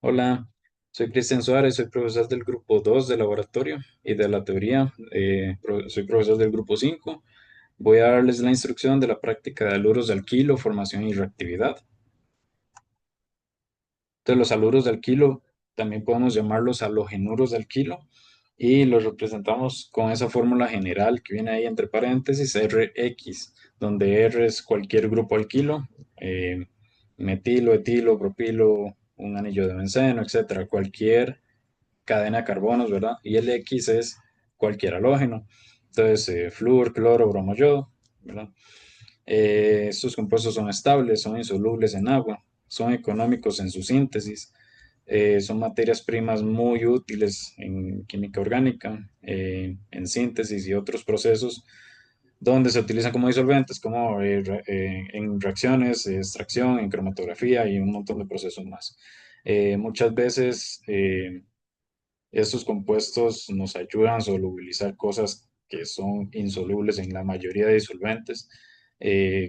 Hola, soy Cristian Suárez, soy profesor del grupo 2 de laboratorio y de la teoría. Soy profesor del grupo 5. Voy a darles la instrucción de la práctica de haluros de alquilo, formación y reactividad. Entonces, los haluros de alquilo también podemos llamarlos halogenuros de alquilo y los representamos con esa fórmula general que viene ahí entre paréntesis Rx, donde R es cualquier grupo alquilo, eh, metilo, etilo, propilo, un anillo de benceno, etcétera, cualquier cadena de carbonos, ¿verdad? Y el X es cualquier halógeno. Entonces, flúor, cloro, bromo, yodo, ¿verdad? Estos compuestos son estables, son insolubles en agua, son económicos en su síntesis, son materias primas muy útiles en química orgánica, en síntesis y otros procesos donde se utilizan como disolventes, como en reacciones, extracción, en cromatografía y un montón de procesos más. Muchas veces estos compuestos nos ayudan a solubilizar cosas que son insolubles en la mayoría de disolventes.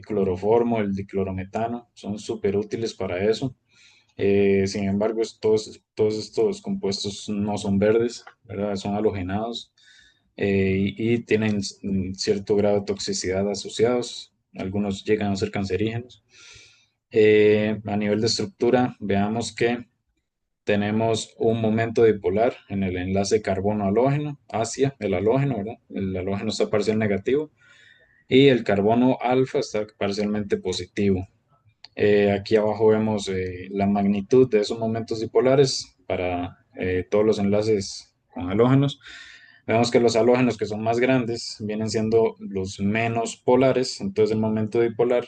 Cloroformo, el diclorometano, son súper útiles para eso. Sin embargo, todos estos compuestos no son verdes, ¿verdad? Son halogenados y tienen cierto grado de toxicidad asociados. Algunos llegan a ser cancerígenos. A nivel de estructura, veamos que tenemos un momento dipolar en el enlace carbono-halógeno hacia el halógeno, ¿verdad? El halógeno está parcial negativo y el carbono alfa está parcialmente positivo. Aquí abajo vemos la magnitud de esos momentos dipolares para todos los enlaces con halógenos. Vemos que los halógenos que son más grandes vienen siendo los menos polares, entonces el momento dipolar,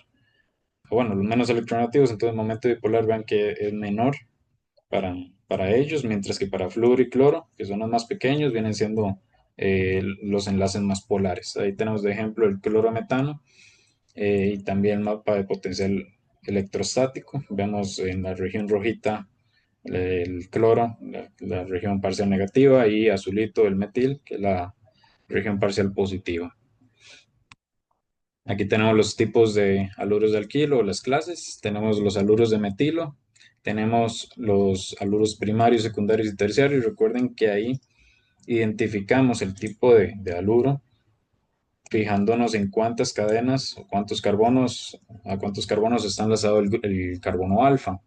bueno, los menos electronegativos, entonces el momento dipolar vean que es menor para, para ellos, mientras que para flúor y cloro, que son los más pequeños, vienen siendo los enlaces más polares. Ahí tenemos de ejemplo el clorometano y también el mapa de potencial electrostático. Vemos en la región rojita el cloro, la región parcial negativa, y azulito el metil, que es la región parcial positiva. Aquí tenemos los tipos de haluros de alquilo, las clases. Tenemos los haluros de metilo, tenemos los haluros primarios, secundarios y terciarios. Recuerden que ahí identificamos el tipo de haluro fijándonos en cuántas cadenas o a cuántos carbonos está enlazado el carbono alfa.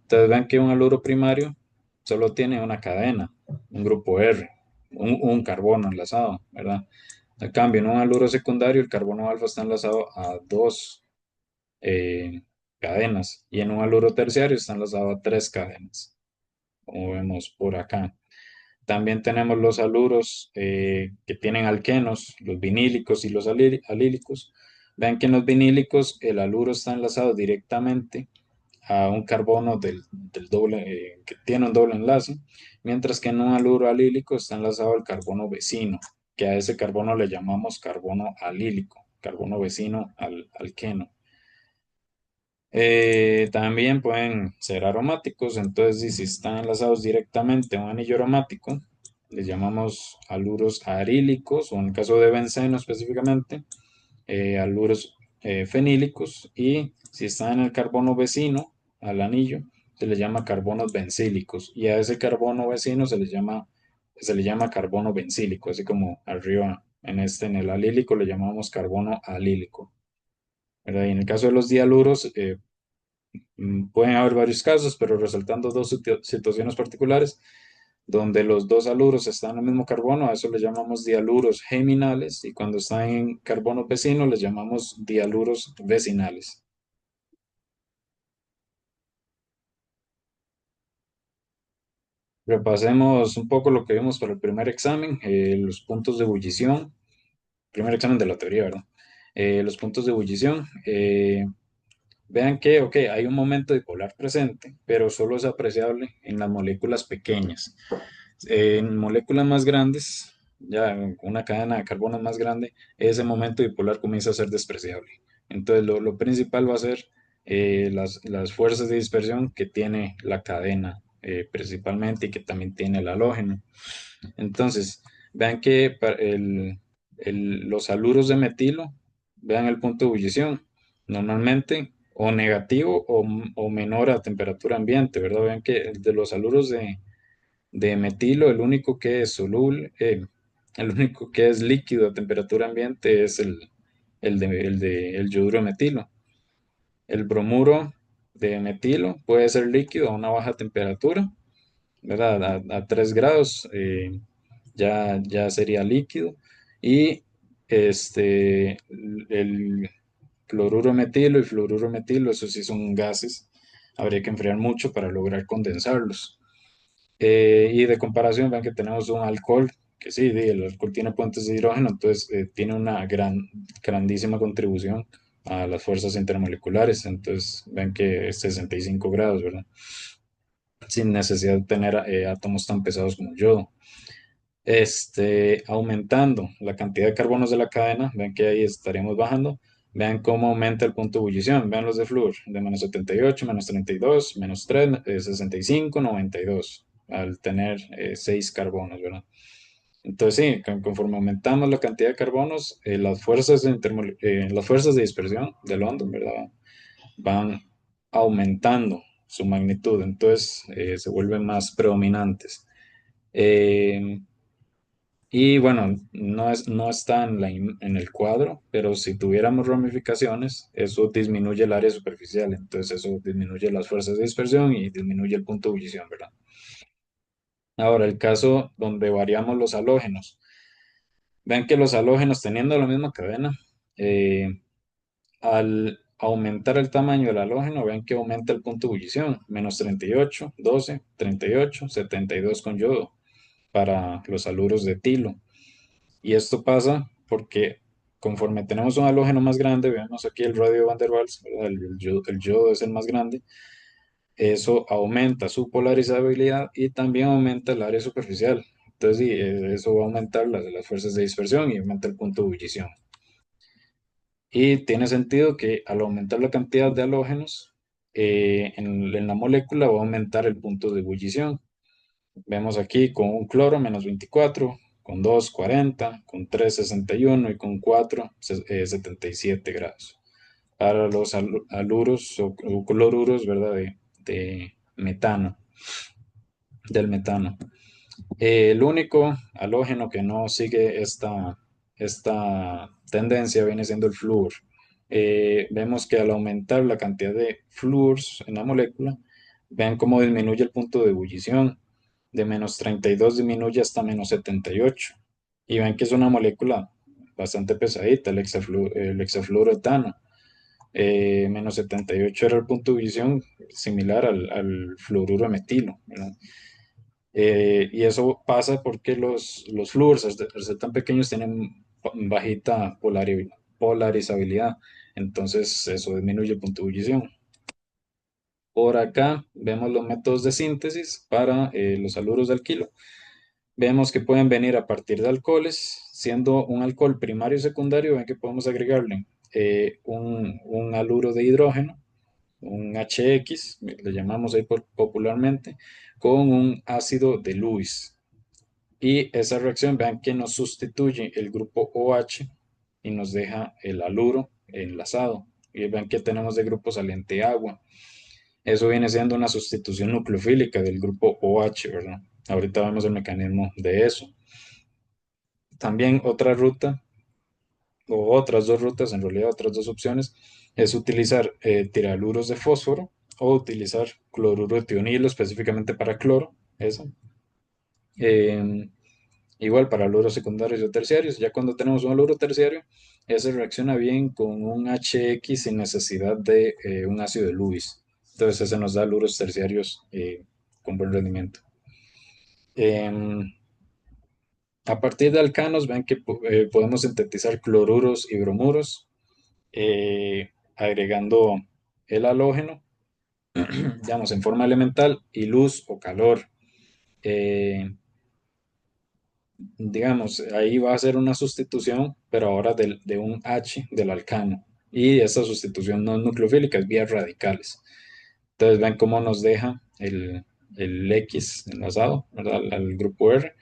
Entonces ven que un haluro primario solo tiene una cadena, un grupo R, un carbono enlazado, ¿verdad? A cambio, en un haluro secundario, el carbono alfa está enlazado a dos eh, cadenas y en un haluro terciario está enlazado a tres cadenas, como vemos por acá. También tenemos los haluros que tienen alquenos, los vinílicos y los alílicos. Vean que en los vinílicos el haluro está enlazado directamente a un carbono del doble, que tiene un doble enlace, mientras que en un haluro alílico está enlazado al carbono vecino, que a ese carbono le llamamos carbono alílico, carbono vecino al alqueno. También pueden ser aromáticos, entonces si están enlazados directamente a un anillo aromático, les llamamos haluros arílicos, o en el caso de benceno específicamente, haluros fenílicos, y si están en el carbono vecino al anillo, se les llama carbonos bencílicos, y a ese carbono vecino se le llama carbono bencílico, así como arriba en el alílico le llamamos carbono alílico. ¿Verdad? Y en el caso de los dialuros, pueden haber varios casos, pero resaltando dos situaciones particulares, donde los dos haluros están en el mismo carbono, a eso le llamamos dialuros geminales, y cuando están en carbono vecino, les llamamos dialuros vecinales. Repasemos un poco lo que vimos para el primer examen, los puntos de ebullición, primer examen de la teoría, ¿verdad? Los puntos de ebullición. Vean que, ok, hay un momento dipolar presente, pero solo es apreciable en las moléculas pequeñas. En moléculas más grandes, ya en una cadena de carbono más grande, ese momento dipolar comienza a ser despreciable. Entonces, lo principal va a ser las fuerzas de dispersión que tiene la cadena principalmente y que también tiene el halógeno. Entonces, vean que los haluros de metilo, vean el punto de ebullición. Normalmente o negativo o menor a temperatura ambiente, ¿verdad? Vean que de los haluros de metilo, el único que es soluble, el único que es líquido a temperatura ambiente es el yoduro de metilo. El bromuro de metilo puede ser líquido a una baja temperatura, ¿verdad? A 3 grados ya sería líquido. Y el cloruro de metilo y fluoruro de metilo, esos sí son gases. Habría que enfriar mucho para lograr condensarlos. Y de comparación, ven que tenemos un alcohol, que sí, el alcohol tiene puentes de hidrógeno, entonces tiene una grandísima contribución a las fuerzas intermoleculares. Entonces, ven que es 65 grados, ¿verdad? Sin necesidad de tener átomos tan pesados como el yodo. Aumentando la cantidad de carbonos de la cadena, ven que ahí estaríamos bajando. Vean cómo aumenta el punto de ebullición. Vean los de flúor, de menos 78, menos 32, menos 3, 65, 92, al tener 6 carbonos, ¿verdad? Entonces, sí, conforme aumentamos la cantidad de carbonos, las fuerzas de dispersión de London, ¿verdad? Van aumentando su magnitud, entonces se vuelven más predominantes. Eh, y bueno, no está en el cuadro, pero si tuviéramos ramificaciones, eso disminuye el área superficial, entonces eso disminuye las fuerzas de dispersión y disminuye el punto de ebullición, ¿verdad? Ahora, el caso donde variamos los halógenos. Ven que los halógenos teniendo la misma cadena, eh, al aumentar el tamaño del halógeno, ven que aumenta el punto de ebullición, menos 38, 12, 38, 72 con yodo para los haluros de tilo. Y esto pasa porque conforme tenemos un halógeno más grande, vemos aquí el radio de Van der Waals, ¿verdad? El yodo es el más grande, eso aumenta su polarizabilidad y también aumenta el área superficial. Entonces, sí, eso va a aumentar las fuerzas de dispersión y aumenta el punto de ebullición. Y tiene sentido que al aumentar la cantidad de halógenos en la molécula va a aumentar el punto de ebullición. Vemos aquí con un cloro menos 24, con 2 40, con 3 61 y con 4 77 grados. Para los aluros o cloruros, ¿verdad? De metano, del metano. El único halógeno que no sigue esta tendencia viene siendo el flúor. Vemos que al aumentar la cantidad de flúors en la molécula, vean cómo disminuye el punto de ebullición. De menos 32 disminuye hasta menos 78. Y ven que es una molécula bastante pesadita, el hexafluoroetano. Menos 78 era el punto de ebullición similar al fluoruro de metilo, ¿verdad? Y eso pasa porque los flúors, al ser tan pequeños, tienen bajita polarizabilidad. Entonces, eso disminuye el punto de ebullición. Por acá vemos los métodos de síntesis para los haluros de alquilo. Vemos que pueden venir a partir de alcoholes, siendo un alcohol primario y secundario, ven que podemos agregarle un haluro de hidrógeno, un HX, le llamamos ahí popularmente, con un ácido de Lewis. Y esa reacción, vean que nos sustituye el grupo OH y nos deja el haluro enlazado. Y vean que tenemos de grupo saliente agua. Eso viene siendo una sustitución nucleofílica del grupo OH, ¿verdad? Ahorita vemos el mecanismo de eso. También otra ruta, o otras dos rutas, en realidad otras dos opciones, es utilizar tiraluros de fósforo o utilizar cloruro de tionilo específicamente para cloro, eso. Eh, Igual para haluros secundarios o terciarios. Ya cuando tenemos un haluro terciario, ese reacciona bien con un HX sin necesidad de un ácido de Lewis. Entonces ese nos da haluros terciarios con buen rendimiento. Em, a partir de alcanos, ven que podemos sintetizar cloruros y bromuros agregando el halógeno, digamos, en forma elemental y luz o calor. Eh, digamos, ahí va a ser una sustitución, pero ahora de un H del alcano. Y esa sustitución no es nucleofílica, es vías radicales. Entonces ven cómo nos deja el X enlazado, ¿verdad? Al grupo R.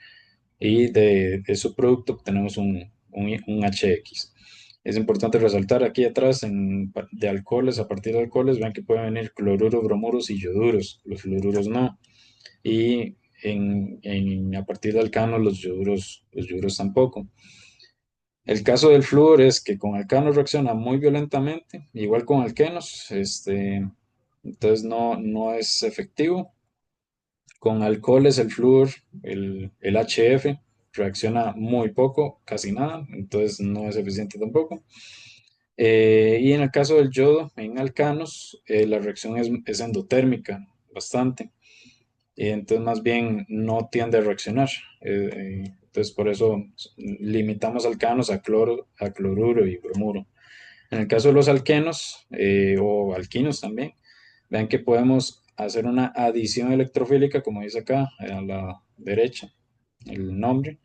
Y de su producto obtenemos un HX. Es importante resaltar aquí atrás de alcoholes, a partir de alcoholes, ven que pueden venir cloruros, bromuros y yoduros, los fluoruros no. Y a partir de alcanos, los yoduros tampoco. El caso del flúor es que con alcanos reacciona muy violentamente, igual con alquenos, entonces no es efectivo. Con alcoholes, el flúor, el HF, reacciona muy poco, casi nada, entonces no es eficiente tampoco. Y en el caso del yodo, en alcanos, la reacción es endotérmica, bastante. Y entonces más bien no tiende a reaccionar. Entonces por eso limitamos alcanos a cloro, a cloruro y bromuro. En el caso de los alquenos o alquinos también, vean que podemos hacer una adición electrofílica, como dice acá a la derecha, el nombre.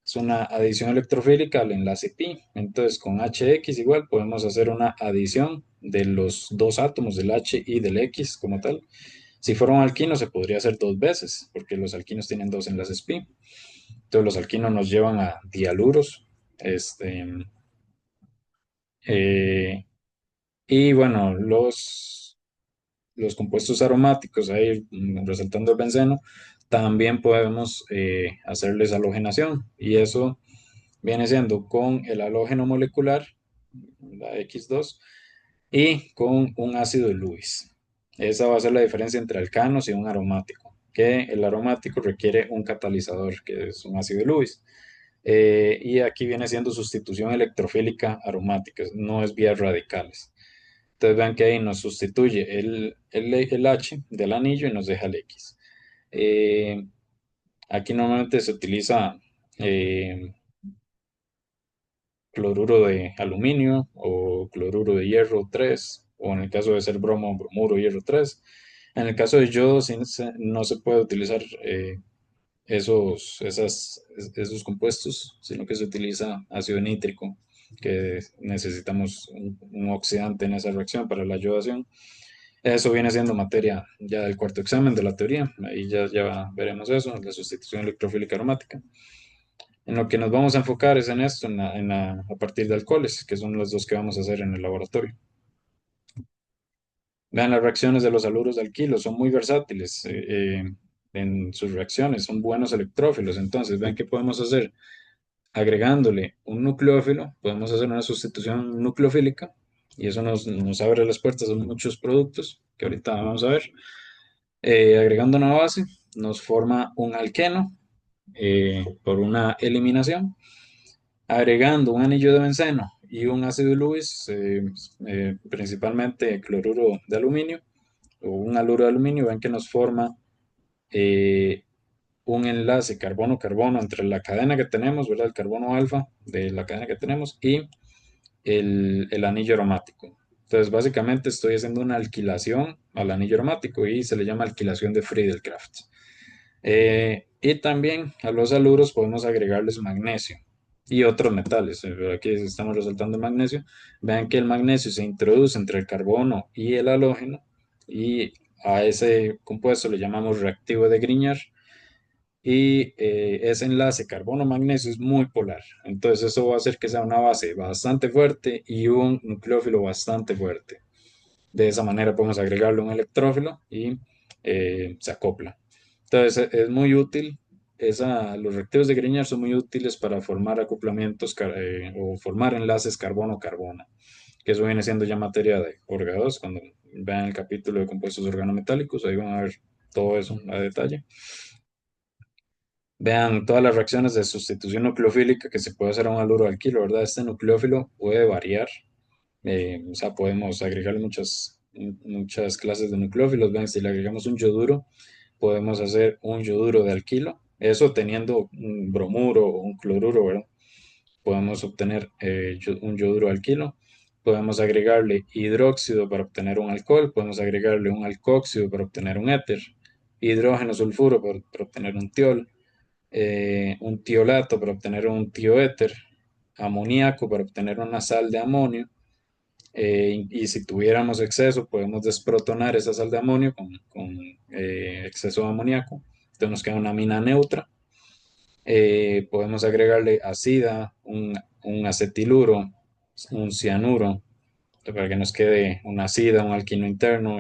Es una adición electrofílica al enlace pi. Entonces con HX igual podemos hacer una adición de los dos átomos, del H y del X como tal. Si fuera un alquino se podría hacer dos veces, porque los alquinos tienen dos enlaces pi. Entonces los alquinos nos llevan a dialuros. Este, eh, y bueno, los compuestos aromáticos, ahí resaltando el benceno, también podemos hacerles halogenación. Y eso viene siendo con el halógeno molecular, la X2, y con un ácido de Lewis. Esa va a ser la diferencia entre alcanos y un aromático, que el aromático requiere un catalizador, que es un ácido de Lewis. Y aquí viene siendo sustitución electrofílica aromática, no es vías radicales. Entonces vean que ahí nos sustituye el H del anillo y nos deja el X. Eh, Aquí normalmente se utiliza eh, cloruro de aluminio o cloruro de hierro 3 o en el caso de ser bromo, bromuro hierro 3. En el caso de yodo sí no se puede utilizar esos compuestos, sino que se utiliza ácido nítrico, que necesitamos un oxidante en esa reacción para la yodación. Eso viene siendo materia ya del cuarto examen de la teoría, ahí ya veremos eso, la sustitución electrofílica aromática. En lo que nos vamos a enfocar es en esto, a partir de alcoholes, que son los dos que vamos a hacer en el laboratorio. Vean las reacciones de los haluros de alquilo, son muy versátiles en sus reacciones, son buenos electrófilos. Entonces, vean qué podemos hacer. Agregándole un nucleófilo, podemos hacer una sustitución nucleofílica y eso nos abre las puertas a muchos productos que ahorita vamos a ver. Agregando una base, nos forma un alqueno por una eliminación. Agregando un anillo de benceno y un ácido Lewis, principalmente cloruro de aluminio o un haluro de aluminio, ven que nos forma eh, un enlace carbono-carbono entre la cadena que tenemos, ¿verdad? El carbono alfa de la cadena que tenemos y el anillo aromático. Entonces, básicamente estoy haciendo una alquilación al anillo aromático y se le llama alquilación de Friedel-Crafts. Y también a los haluros podemos agregarles magnesio y otros metales. Aquí estamos resaltando el magnesio. Vean que el magnesio se introduce entre el carbono y el halógeno y a ese compuesto le llamamos reactivo de Grignard y ese enlace carbono-magnesio es muy polar. Entonces eso va a hacer que sea una base bastante fuerte y un nucleófilo bastante fuerte. De esa manera podemos agregarle un electrófilo y se acopla. Entonces es muy útil. Los reactivos de Grignard son muy útiles para formar acoplamientos o formar enlaces carbono-carbono, que eso viene siendo ya materia de Orga 2. Cuando vean el capítulo de compuestos organometálicos, ahí van a ver todo eso a detalle. Vean todas las reacciones de sustitución nucleofílica que se puede hacer a un haluro alquilo, ¿verdad? Este nucleófilo puede variar, o sea, podemos agregar muchas clases de nucleófilos. Vean, si le agregamos un yoduro, podemos hacer un yoduro de alquilo. Eso teniendo un bromuro o un cloruro, ¿verdad? Podemos obtener un yoduro alquilo. Podemos agregarle hidróxido para obtener un alcohol. Podemos agregarle un alcóxido para obtener un éter. Hidrógeno sulfuro para obtener un tiol, un tiolato para obtener un tioéter, amoníaco para obtener una sal de amonio, y si tuviéramos exceso, podemos desprotonar esa sal de amonio con exceso de amoníaco, entonces nos queda una amina neutra. Podemos agregarle acida, un acetiluro un cianuro, para que nos quede una acida, un alquino interno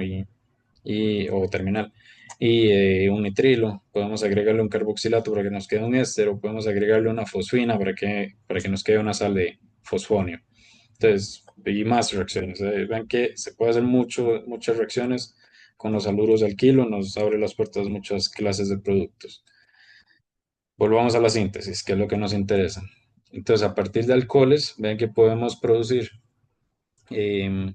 o terminal. Y un nitrilo, podemos agregarle un carboxilato para que nos quede un éster, o podemos agregarle una fosfina para que nos quede una sal de fosfonio. Entonces, y más reacciones. Ven que se puede hacer muchas reacciones con los haluros de alquilo, nos abre las puertas a muchas clases de productos. Volvamos a la síntesis, que es lo que nos interesa. Entonces, a partir de alcoholes, ven que podemos producir em,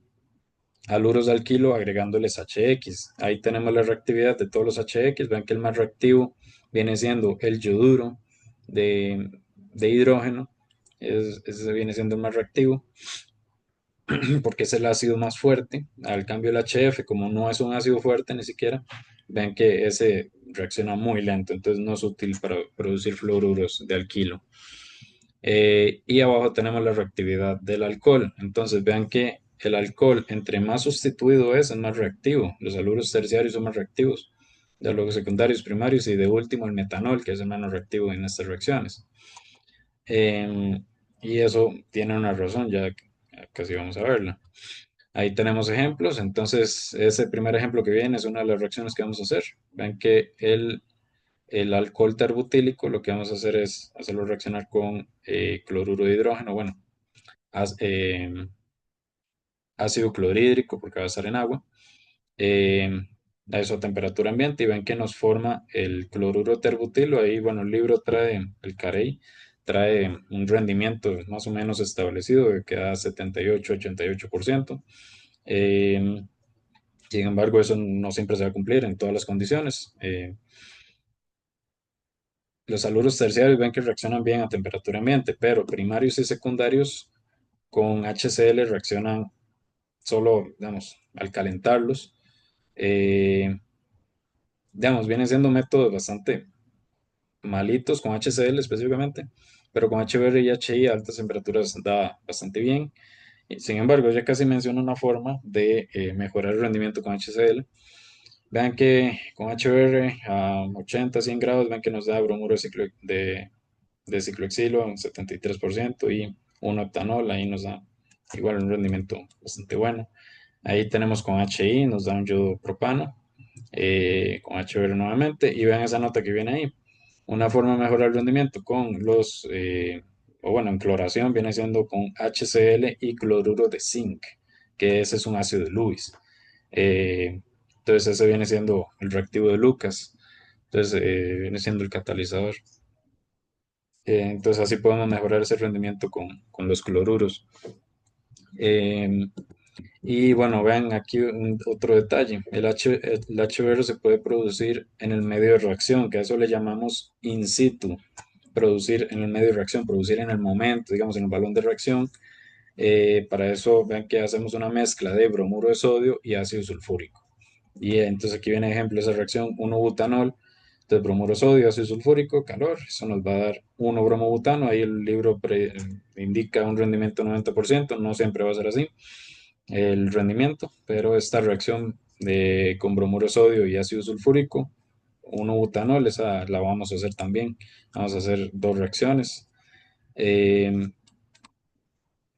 haluros de alquilo agregándoles HX. Ahí tenemos la reactividad de todos los HX. Ven que el más reactivo viene siendo el yoduro de, de hidrógeno. Ese viene siendo el más reactivo porque es el ácido más fuerte. Al cambio, el HF, como no es un ácido fuerte ni siquiera, ven que ese reacciona muy lento, entonces no es útil para producir fluoruros de alquilo. Y abajo tenemos la reactividad del alcohol. Entonces vean que el alcohol, entre más sustituido es más reactivo. Los haluros terciarios son más reactivos. De los secundarios, primarios y de último el metanol, que es el menos reactivo en estas reacciones. Eh, y eso tiene una razón, ya casi vamos a verla. Ahí tenemos ejemplos. Entonces, ese primer ejemplo que viene es una de las reacciones que vamos a hacer. Ven que el alcohol terbutílico lo que vamos a hacer es hacerlo reaccionar con cloruro de hidrógeno, bueno, ácido clorhídrico porque va a estar en agua, eh, a eso a temperatura ambiente y ven que nos forma el cloruro terbutilo. Ahí, bueno, el libro trae, el Carey, trae un rendimiento más o menos establecido que da 78-88%. Eh, Sin embargo, eso no siempre se va a cumplir en todas las condiciones. Los haluros terciarios ven que reaccionan bien a temperatura ambiente, pero primarios y secundarios con HCl reaccionan solo, digamos, al calentarlos. Eh, digamos, vienen siendo métodos bastante malitos con HCl específicamente, pero con HBr y HI a altas temperaturas da bastante bien. Sin embargo, ya casi menciono una forma de mejorar el rendimiento con HCl. Vean que con HBr a 80, 100 grados, ven que nos da bromuro de ciclohexilo en 73% y un octanol, ahí nos da igual un rendimiento bastante bueno. Ahí tenemos con HI, nos da un yodo propano, con HBr nuevamente, y vean esa nota que viene ahí. Una forma de mejorar el rendimiento con o bueno, en cloración viene siendo con HCl y cloruro de zinc, que ese es un ácido de Lewis. Entonces ese viene siendo el reactivo de Lucas, entonces viene siendo el catalizador. Entonces así podemos mejorar ese rendimiento con los cloruros. Eh, y bueno, vean aquí otro detalle. El HBr se puede producir en el medio de reacción, que a eso le llamamos in situ. Producir en el medio de reacción, producir en el momento, digamos, en el balón de reacción. Para eso, vean que hacemos una mezcla de bromuro de sodio y ácido sulfúrico. Y entonces aquí viene ejemplo de esa reacción 1-butanol. Entonces, bromuro de sodio, ácido sulfúrico, calor. Eso nos va a dar 1-bromobutano. Ahí el libro indica un rendimiento 90%. No siempre va a ser así el rendimiento, pero esta reacción con bromuro de sodio y ácido sulfúrico, 1-butanol, esa la vamos a hacer también. Vamos a hacer dos reacciones. Eh,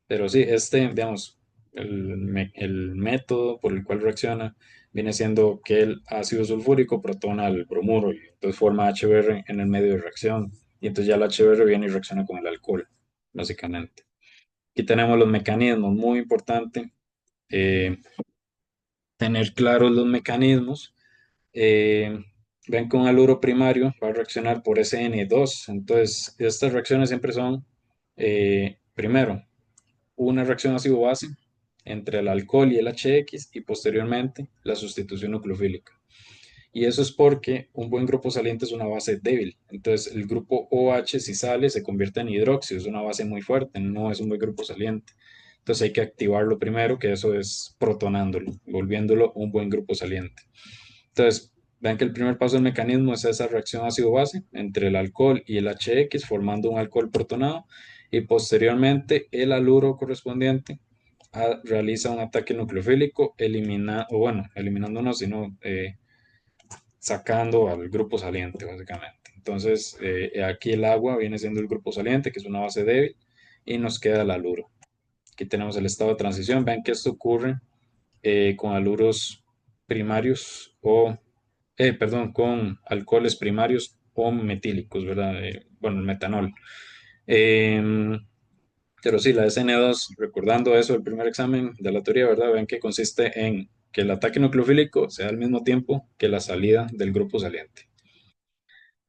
pero sí, digamos, el método por el cual reacciona viene siendo que el ácido sulfúrico protona el bromuro y entonces forma HBr en el medio de reacción. Y entonces ya el HBr viene y reacciona con el alcohol, básicamente. Aquí tenemos los mecanismos, muy importante tener claros los mecanismos. Eh, Ven que un haluro primario va a reaccionar por SN2. Entonces, estas reacciones siempre son, primero, una reacción ácido-base entre el alcohol y el HX y posteriormente la sustitución nucleofílica. Y eso es porque un buen grupo saliente es una base débil. Entonces el grupo OH si sale se convierte en hidróxido, es una base muy fuerte, no es un buen grupo saliente. Entonces hay que activarlo primero, que eso es protonándolo, volviéndolo un buen grupo saliente. Entonces, vean que el primer paso del mecanismo es esa reacción ácido-base entre el alcohol y el HX formando un alcohol protonado y posteriormente el haluro correspondiente realiza un ataque nucleofílico eliminando no, sino sacando al grupo saliente básicamente. Entonces, aquí el agua viene siendo el grupo saliente, que es una base débil, y nos queda el haluro. Aquí tenemos el estado de transición. Vean que esto ocurre con haluros primarios perdón, con alcoholes primarios o metílicos, ¿verdad? Bueno, el metanol. Em, pero sí, la SN2, recordando eso del primer examen de la teoría, ¿verdad? Ven que consiste en que el ataque nucleofílico sea al mismo tiempo que la salida del grupo saliente.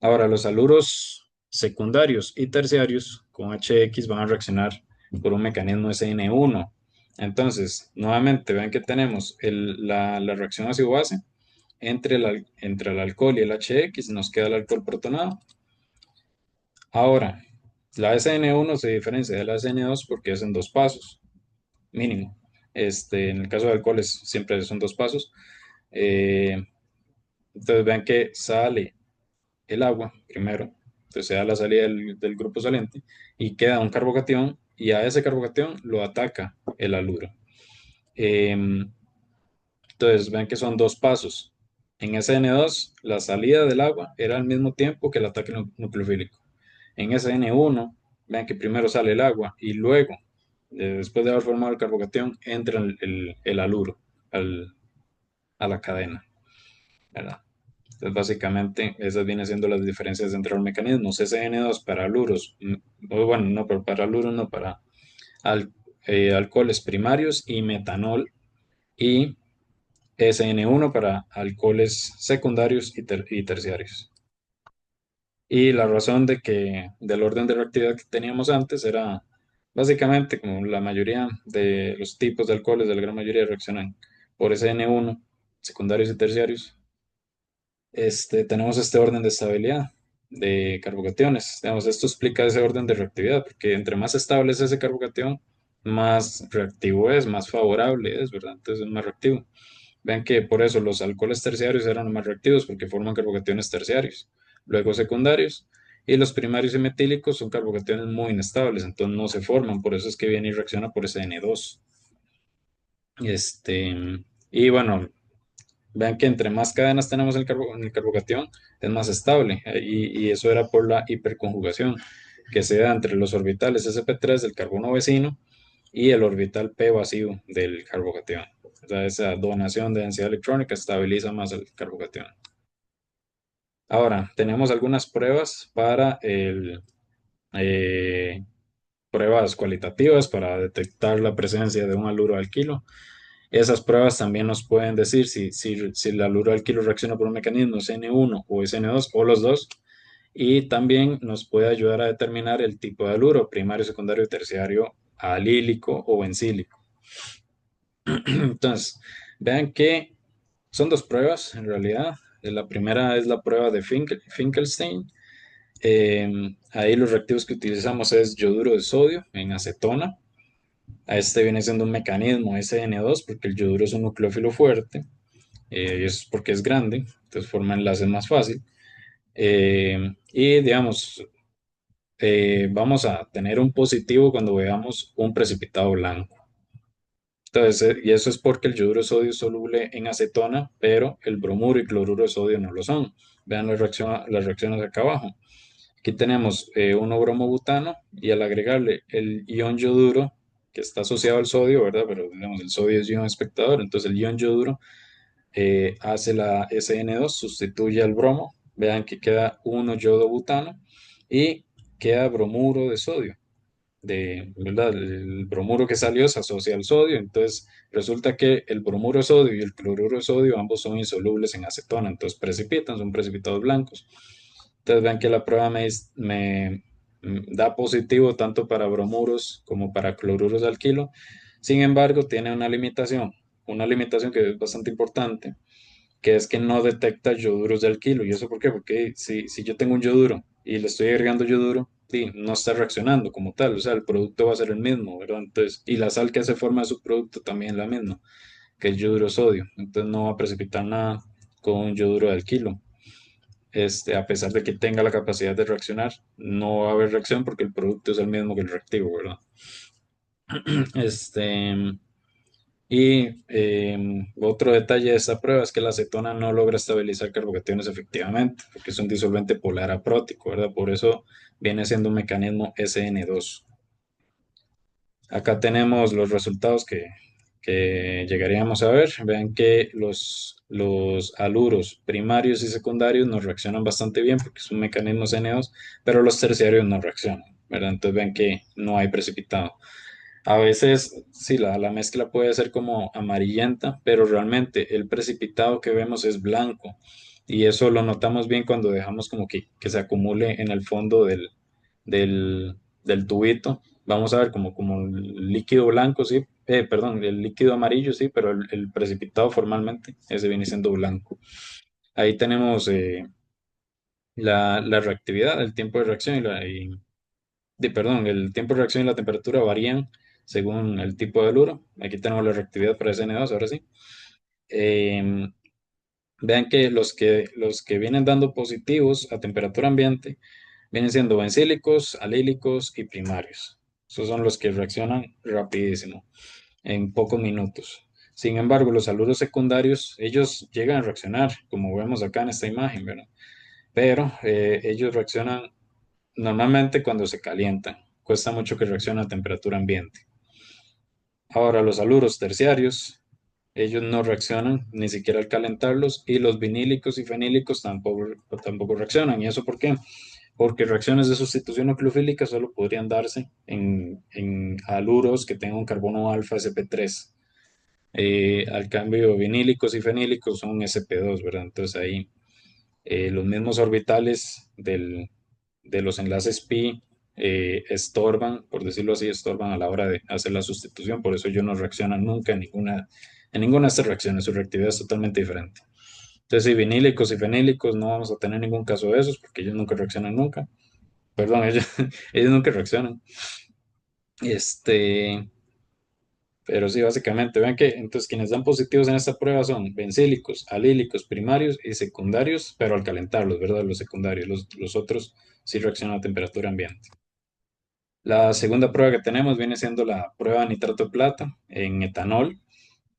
Ahora, los haluros secundarios y terciarios con HX van a reaccionar por un mecanismo SN1. Entonces, nuevamente, ven que tenemos la reacción ácido-base entre el alcohol y el HX, nos queda el alcohol protonado. Ahora, la SN1 se diferencia de la SN2 porque es en dos pasos, mínimo. En el caso de alcoholes siempre son dos pasos. Eh, entonces vean que sale el agua primero, entonces se da la salida del grupo saliente y queda un carbocatión y a ese carbocatión lo ataca el haluro. Eh, entonces vean que son dos pasos. En SN2 la salida del agua era al mismo tiempo que el ataque nucleofílico. En SN1 vean que primero sale el agua y luego, después de haber formado el carbocatión, entra el haluro al- a la cadena, ¿verdad? Entonces, básicamente, esas vienen siendo las diferencias entre los mecanismos. SN2 para haluros, o bueno, no, pero para haluros, no, para al- alcoholes primarios y metanol, y SN1 para alcoholes secundarios y terciarios. Y la razón del orden de reactividad que teníamos antes era básicamente como la mayoría de los tipos de alcoholes, de la gran mayoría reaccionan por SN1, secundarios y terciarios. Tenemos este orden de estabilidad de carbocationes. Digamos, esto explica ese orden de reactividad, porque entre más estable es ese carbocatión, más reactivo es, más favorable es, ¿verdad? Entonces es más reactivo. Vean que por eso los alcoholes terciarios eran los más reactivos, porque forman carbocationes terciarios, luego secundarios, y los primarios y metílicos son carbocationes muy inestables, entonces no se forman, por eso es que viene y reacciona por ese N2. Este, y bueno, vean que entre más cadenas tenemos en el carbocatión, es más estable. Y eso era por la hiperconjugación que se da entre los orbitales sp3 del carbono vecino y el orbital p vacío del carbocatión. O sea, esa donación de densidad electrónica estabiliza más el carbocatión. Ahora, tenemos algunas pruebas eh, pruebas cualitativas para detectar la presencia de un haluro alquilo. Esas pruebas también nos pueden decir si el haluro alquilo reacciona por un mecanismo SN1 o SN2 o los dos. Y también nos puede ayudar a determinar el tipo de haluro, primario, secundario, terciario, alílico o bencílico. Entonces, vean que son dos pruebas en realidad. La primera es la prueba de Finkelstein. Ahí los reactivos que utilizamos es yoduro de sodio en acetona. A este viene siendo un mecanismo SN2 porque el yoduro es un nucleófilo fuerte, y eso es porque es grande, entonces forma enlaces más fácil. Y digamos, vamos a tener un positivo cuando veamos un precipitado blanco. Entonces, y eso es porque el yoduro de sodio es soluble en acetona, pero el bromuro y cloruro de sodio no lo son. Vean las reacciones acá abajo. Aquí tenemos 1-bromobutano y al agregarle el ion yoduro, que está asociado al sodio, ¿verdad? Pero digamos, el sodio es ion espectador, entonces el ion yoduro hace la SN2, sustituye al bromo, vean que queda 1-yodo-butano y queda bromuro de sodio, ¿verdad? El bromuro que salió se asocia al sodio, entonces resulta que el bromuro de sodio y el cloruro de sodio ambos son insolubles en acetona, entonces precipitan, son precipitados blancos. Entonces vean que la prueba me da positivo tanto para bromuros como para cloruros de alquilo. Sin embargo, tiene una limitación que es bastante importante, que es que no detecta yoduros de alquilo. ¿Y eso por qué? Porque si yo tengo un yoduro y le estoy agregando yoduro, sí, no está reaccionando como tal, o sea, el producto va a ser el mismo, ¿verdad? Entonces, y la sal que hace forma de su producto también es la misma, que es yoduro de sodio. Entonces no va a precipitar nada con un yoduro de alquilo. A pesar de que tenga la capacidad de reaccionar, no va a haber reacción porque el producto es el mismo que el reactivo, ¿verdad? Este, otro detalle de esta prueba es que la acetona no logra estabilizar carbocationes efectivamente, porque es un disolvente polar aprótico, ¿verdad? Por eso viene siendo un mecanismo SN2. Acá tenemos los resultados que llegaríamos a ver. Vean que los haluros primarios y secundarios nos reaccionan bastante bien porque es un mecanismo CN2, pero los terciarios no reaccionan, ¿verdad? Entonces vean que no hay precipitado. A veces, sí, la mezcla puede ser como amarillenta, pero realmente el precipitado que vemos es blanco. Y eso lo notamos bien cuando dejamos como que se acumule en el fondo del, del tubito. Vamos a ver como el líquido blanco, sí, perdón, el líquido amarillo, sí, pero el precipitado formalmente, ese viene siendo blanco. Ahí tenemos la reactividad, el tiempo de reacción perdón, el tiempo de reacción y la temperatura varían según el tipo de haluro. Aquí tenemos la reactividad para SN2, ahora sí. Eh, Vean que los que vienen dando positivos a temperatura ambiente vienen siendo bencílicos, alílicos y primarios. Esos son los que reaccionan rapidísimo, en pocos minutos. Sin embargo, los haluros secundarios, ellos llegan a reaccionar, como vemos acá en esta imagen, ¿verdad? Pero ellos reaccionan normalmente cuando se calientan. Cuesta mucho que reaccione a temperatura ambiente. Ahora, los haluros terciarios, ellos no reaccionan ni siquiera al calentarlos y los vinílicos y fenílicos tampoco reaccionan. ¿Y eso por qué? Porque reacciones de sustitución nucleofílica solo podrían darse en haluros que tengan un carbono alfa sp3. Al cambio, vinílicos y fenílicos son sp2, ¿verdad? Entonces ahí los mismos orbitales de los enlaces pi estorban, por decirlo así, estorban a la hora de hacer la sustitución, por eso ellos no reaccionan nunca en ninguna de estas reacciones, su reactividad es totalmente diferente. Entonces, si vinílicos y fenílicos no vamos a tener ningún caso de esos, porque ellos nunca reaccionan nunca. Perdón, ellos, ellos nunca reaccionan. Este, pero sí, básicamente, vean que entonces quienes dan positivos en esta prueba son bencílicos, alílicos, primarios y secundarios, pero al calentarlos, ¿verdad? Los secundarios, los otros sí reaccionan a temperatura ambiente. La segunda prueba que tenemos viene siendo la prueba de nitrato de plata en etanol.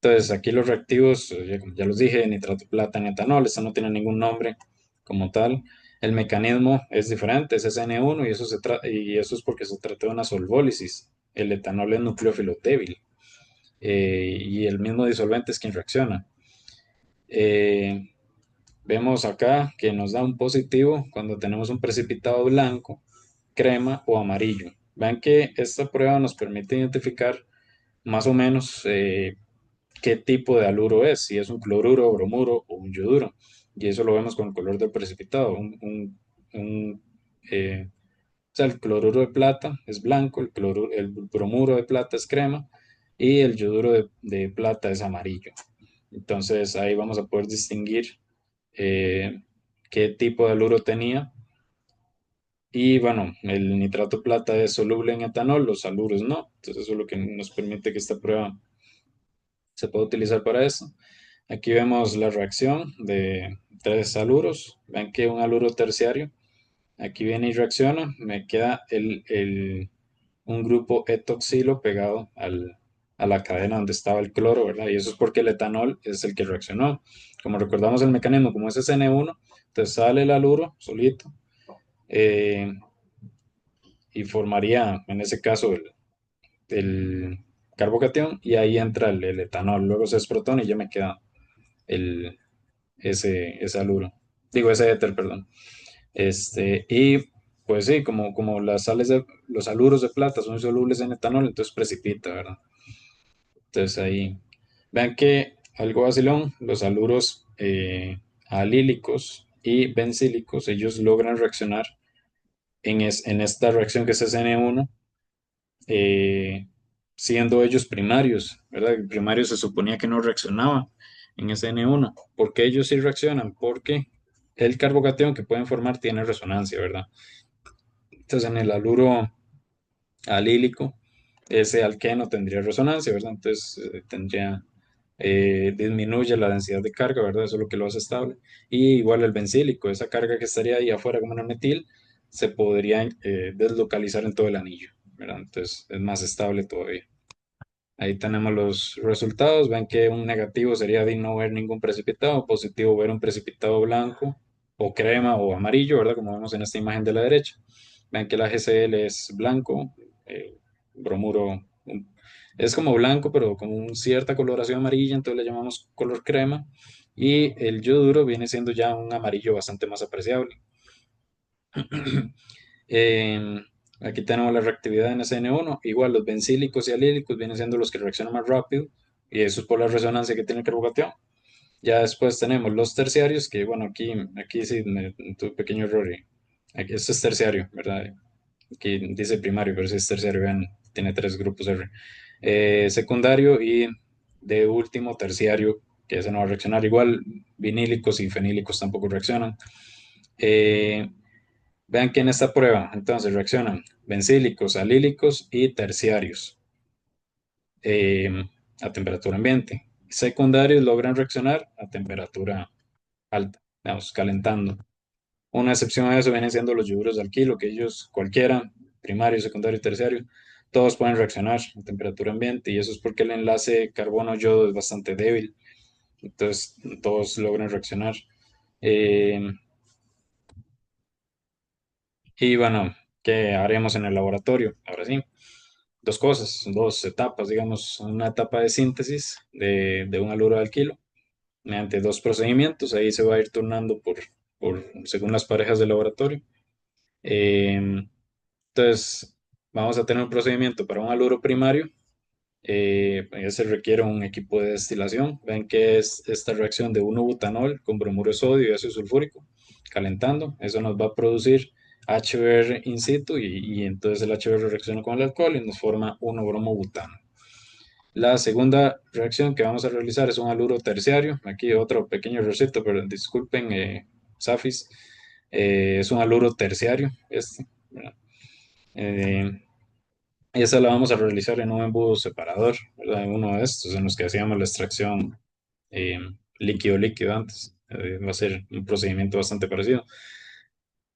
Entonces, aquí los reactivos, ya los dije, nitrato de plata en etanol, esto no tiene ningún nombre como tal. El mecanismo es diferente, es SN1 y eso es porque se trata de una solvólisis. El etanol es nucleófilo débil y el mismo disolvente es quien reacciona. Eh, Vemos acá que nos da un positivo cuando tenemos un precipitado blanco, crema o amarillo. Vean que esta prueba nos permite identificar más o menos qué tipo de haluro es, si es un cloruro, bromuro o un yoduro. Y eso lo vemos con el color del precipitado. O sea, el cloruro de plata es blanco, el bromuro de plata es crema y el yoduro de plata es amarillo. Entonces ahí vamos a poder distinguir eh, qué tipo de haluro tenía. Y bueno, el nitrato de plata es soluble en etanol, los haluros no. Entonces eso es lo que nos permite que esta prueba se pueda utilizar para eso. Aquí vemos la reacción de tres haluros. Ven que un haluro terciario, aquí viene y reacciona. Me queda un grupo etoxilo pegado a la cadena donde estaba el cloro, ¿verdad? Y eso es porque el etanol es el que reaccionó. Como recordamos el mecanismo, como es SN1, entonces sale el haluro solito eh, y formaría, en ese caso, el carbocatión y ahí entra el etanol. Luego se desprotona y ya me queda el, ese haluro. Digo, ese éter, perdón. Y pues sí, como los haluros de plata son solubles en etanol, entonces precipita, ¿verdad? Entonces ahí, vean que algo vacilón, los haluros alílicos y bencílicos, ellos logran reaccionar en esta reacción que es SN1, eh, siendo ellos primarios, ¿verdad? El primario se suponía que no reaccionaba en SN1. ¿Por qué ellos sí reaccionan? Porque el carbocatión que pueden formar tiene resonancia, ¿verdad? Entonces en el haluro alílico, ese alqueno tendría resonancia, ¿verdad? Entonces disminuye la densidad de carga, ¿verdad? Eso es lo que lo hace estable. Y igual el bencílico, esa carga que estaría ahí afuera como en el metil, se podría deslocalizar en todo el anillo, ¿verdad? Entonces es más estable todavía. Ahí tenemos los resultados. Ven que un negativo sería de no ver ningún precipitado, positivo ver un precipitado blanco o crema o amarillo, ¿verdad? Como vemos en esta imagen de la derecha. Ven que la GCl es blanco, bromuro Es como blanco, pero con cierta coloración amarilla, entonces le llamamos color crema. Y el yoduro viene siendo ya un amarillo bastante más apreciable. Eh, Aquí tenemos la reactividad en SN1. Igual los bencílicos y alílicos vienen siendo los que reaccionan más rápido. Y eso es por la resonancia que tiene el carbocation. Ya después tenemos los terciarios, que bueno, aquí sí tuve un pequeño error. Aquí, esto es terciario, ¿verdad? Aquí dice primario, pero sí es terciario, vean, tiene tres grupos R. Secundario y de último terciario, que ese no va a reaccionar. Igual vinílicos y fenílicos tampoco reaccionan. Eh, Vean que en esta prueba, entonces reaccionan bencílicos, alílicos y terciarios eh, a temperatura ambiente. Secundarios logran reaccionar a temperatura alta, digamos, calentando. Una excepción a eso vienen siendo los yoduros de alquilo, que ellos, cualquiera, primario, secundario y terciario, todos pueden reaccionar a temperatura ambiente y eso es porque el enlace carbono-yodo es bastante débil. Entonces, todos logran reaccionar. Eh, y bueno, ¿qué haremos en el laboratorio? Ahora sí, dos cosas, dos etapas, digamos, una etapa de síntesis de un haluro de alquilo mediante dos procedimientos. Ahí se va a ir turnando según las parejas del laboratorio. Eh, Entonces, vamos a tener un procedimiento para un haluro primario. Se requiere un equipo de destilación. Ven que es esta reacción de 1-butanol con bromuro de sodio y ácido sulfúrico calentando. Eso nos va a producir HBr in situ y entonces el HBr reacciona con el alcohol y nos forma 1-bromobutano. La segunda reacción que vamos a realizar es un haluro terciario. Aquí otro pequeño recito, pero disculpen, Safis. Es un haluro terciario este, ¿verdad? Eh, Esa la vamos a realizar en un embudo separador, ¿verdad? En uno de estos en los que hacíamos la extracción eh, líquido-líquido antes. Va a ser un procedimiento bastante parecido.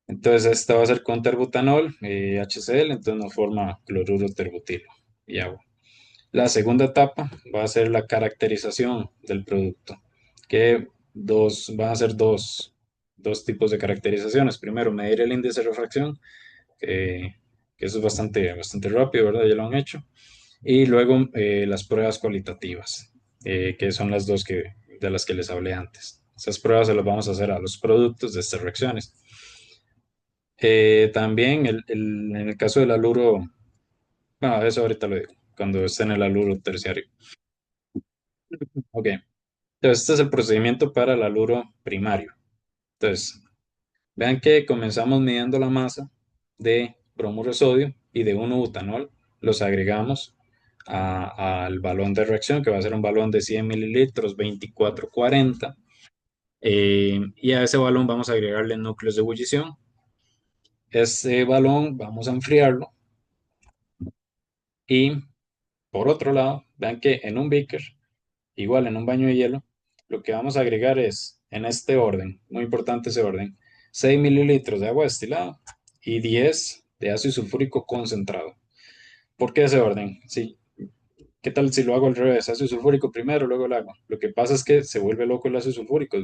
Entonces, esta va a ser con terbutanol, HCl, entonces nos forma cloruro terbutilo y agua. La segunda etapa va a ser la caracterización del producto, que van a ser dos tipos de caracterizaciones. Primero, medir el índice de refracción, que, que eso es bastante rápido, ¿verdad? Ya lo han hecho. Y luego las pruebas cualitativas, que son las dos de las que les hablé antes. Esas pruebas se las vamos a hacer a los productos de estas reacciones. También en el caso del aluro, bueno, eso ahorita lo digo, cuando esté en el aluro terciario. Ok, entonces este es el procedimiento para el aluro primario. Entonces, vean que comenzamos midiendo la masa de bromuro de sodio y de 1-butanol, los agregamos al balón de reacción, que va a ser un balón de 100 mililitros, 2440, y a ese balón vamos a agregarle núcleos de ebullición. Ese balón vamos a enfriarlo y por otro lado, vean que en un beaker, igual en un baño de hielo, lo que vamos a agregar es, en este orden, muy importante ese orden, 6 mililitros de agua destilada y 10 de ácido sulfúrico concentrado. ¿Por qué ese orden? Sí, ¿qué tal si lo hago al revés? Ácido sulfúrico primero, luego el agua. Lo que pasa es que se vuelve loco el ácido sulfúrico.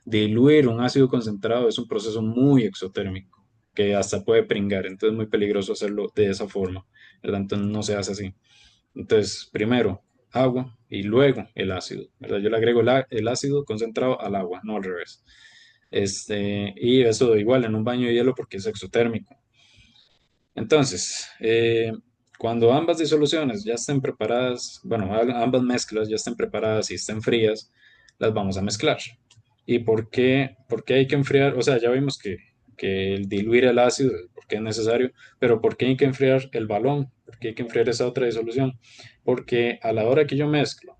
Diluir un ácido concentrado es un proceso muy exotérmico que hasta puede pringar, entonces es muy peligroso hacerlo de esa forma, ¿verdad? Entonces no se hace así. Entonces, primero agua y luego el ácido, ¿verdad? Yo le agrego el ácido concentrado al agua, no al revés. Y eso igual en un baño de hielo porque es exotérmico. Entonces, cuando ambas disoluciones ya estén preparadas, bueno, ambas mezclas ya estén preparadas y estén frías, las vamos a mezclar. ¿Y por qué hay que enfriar? O sea, ya vimos que el diluir el ácido, porque es necesario, pero ¿por qué hay que enfriar el balón? ¿Por qué hay que enfriar esa otra disolución? Porque a la hora que yo mezclo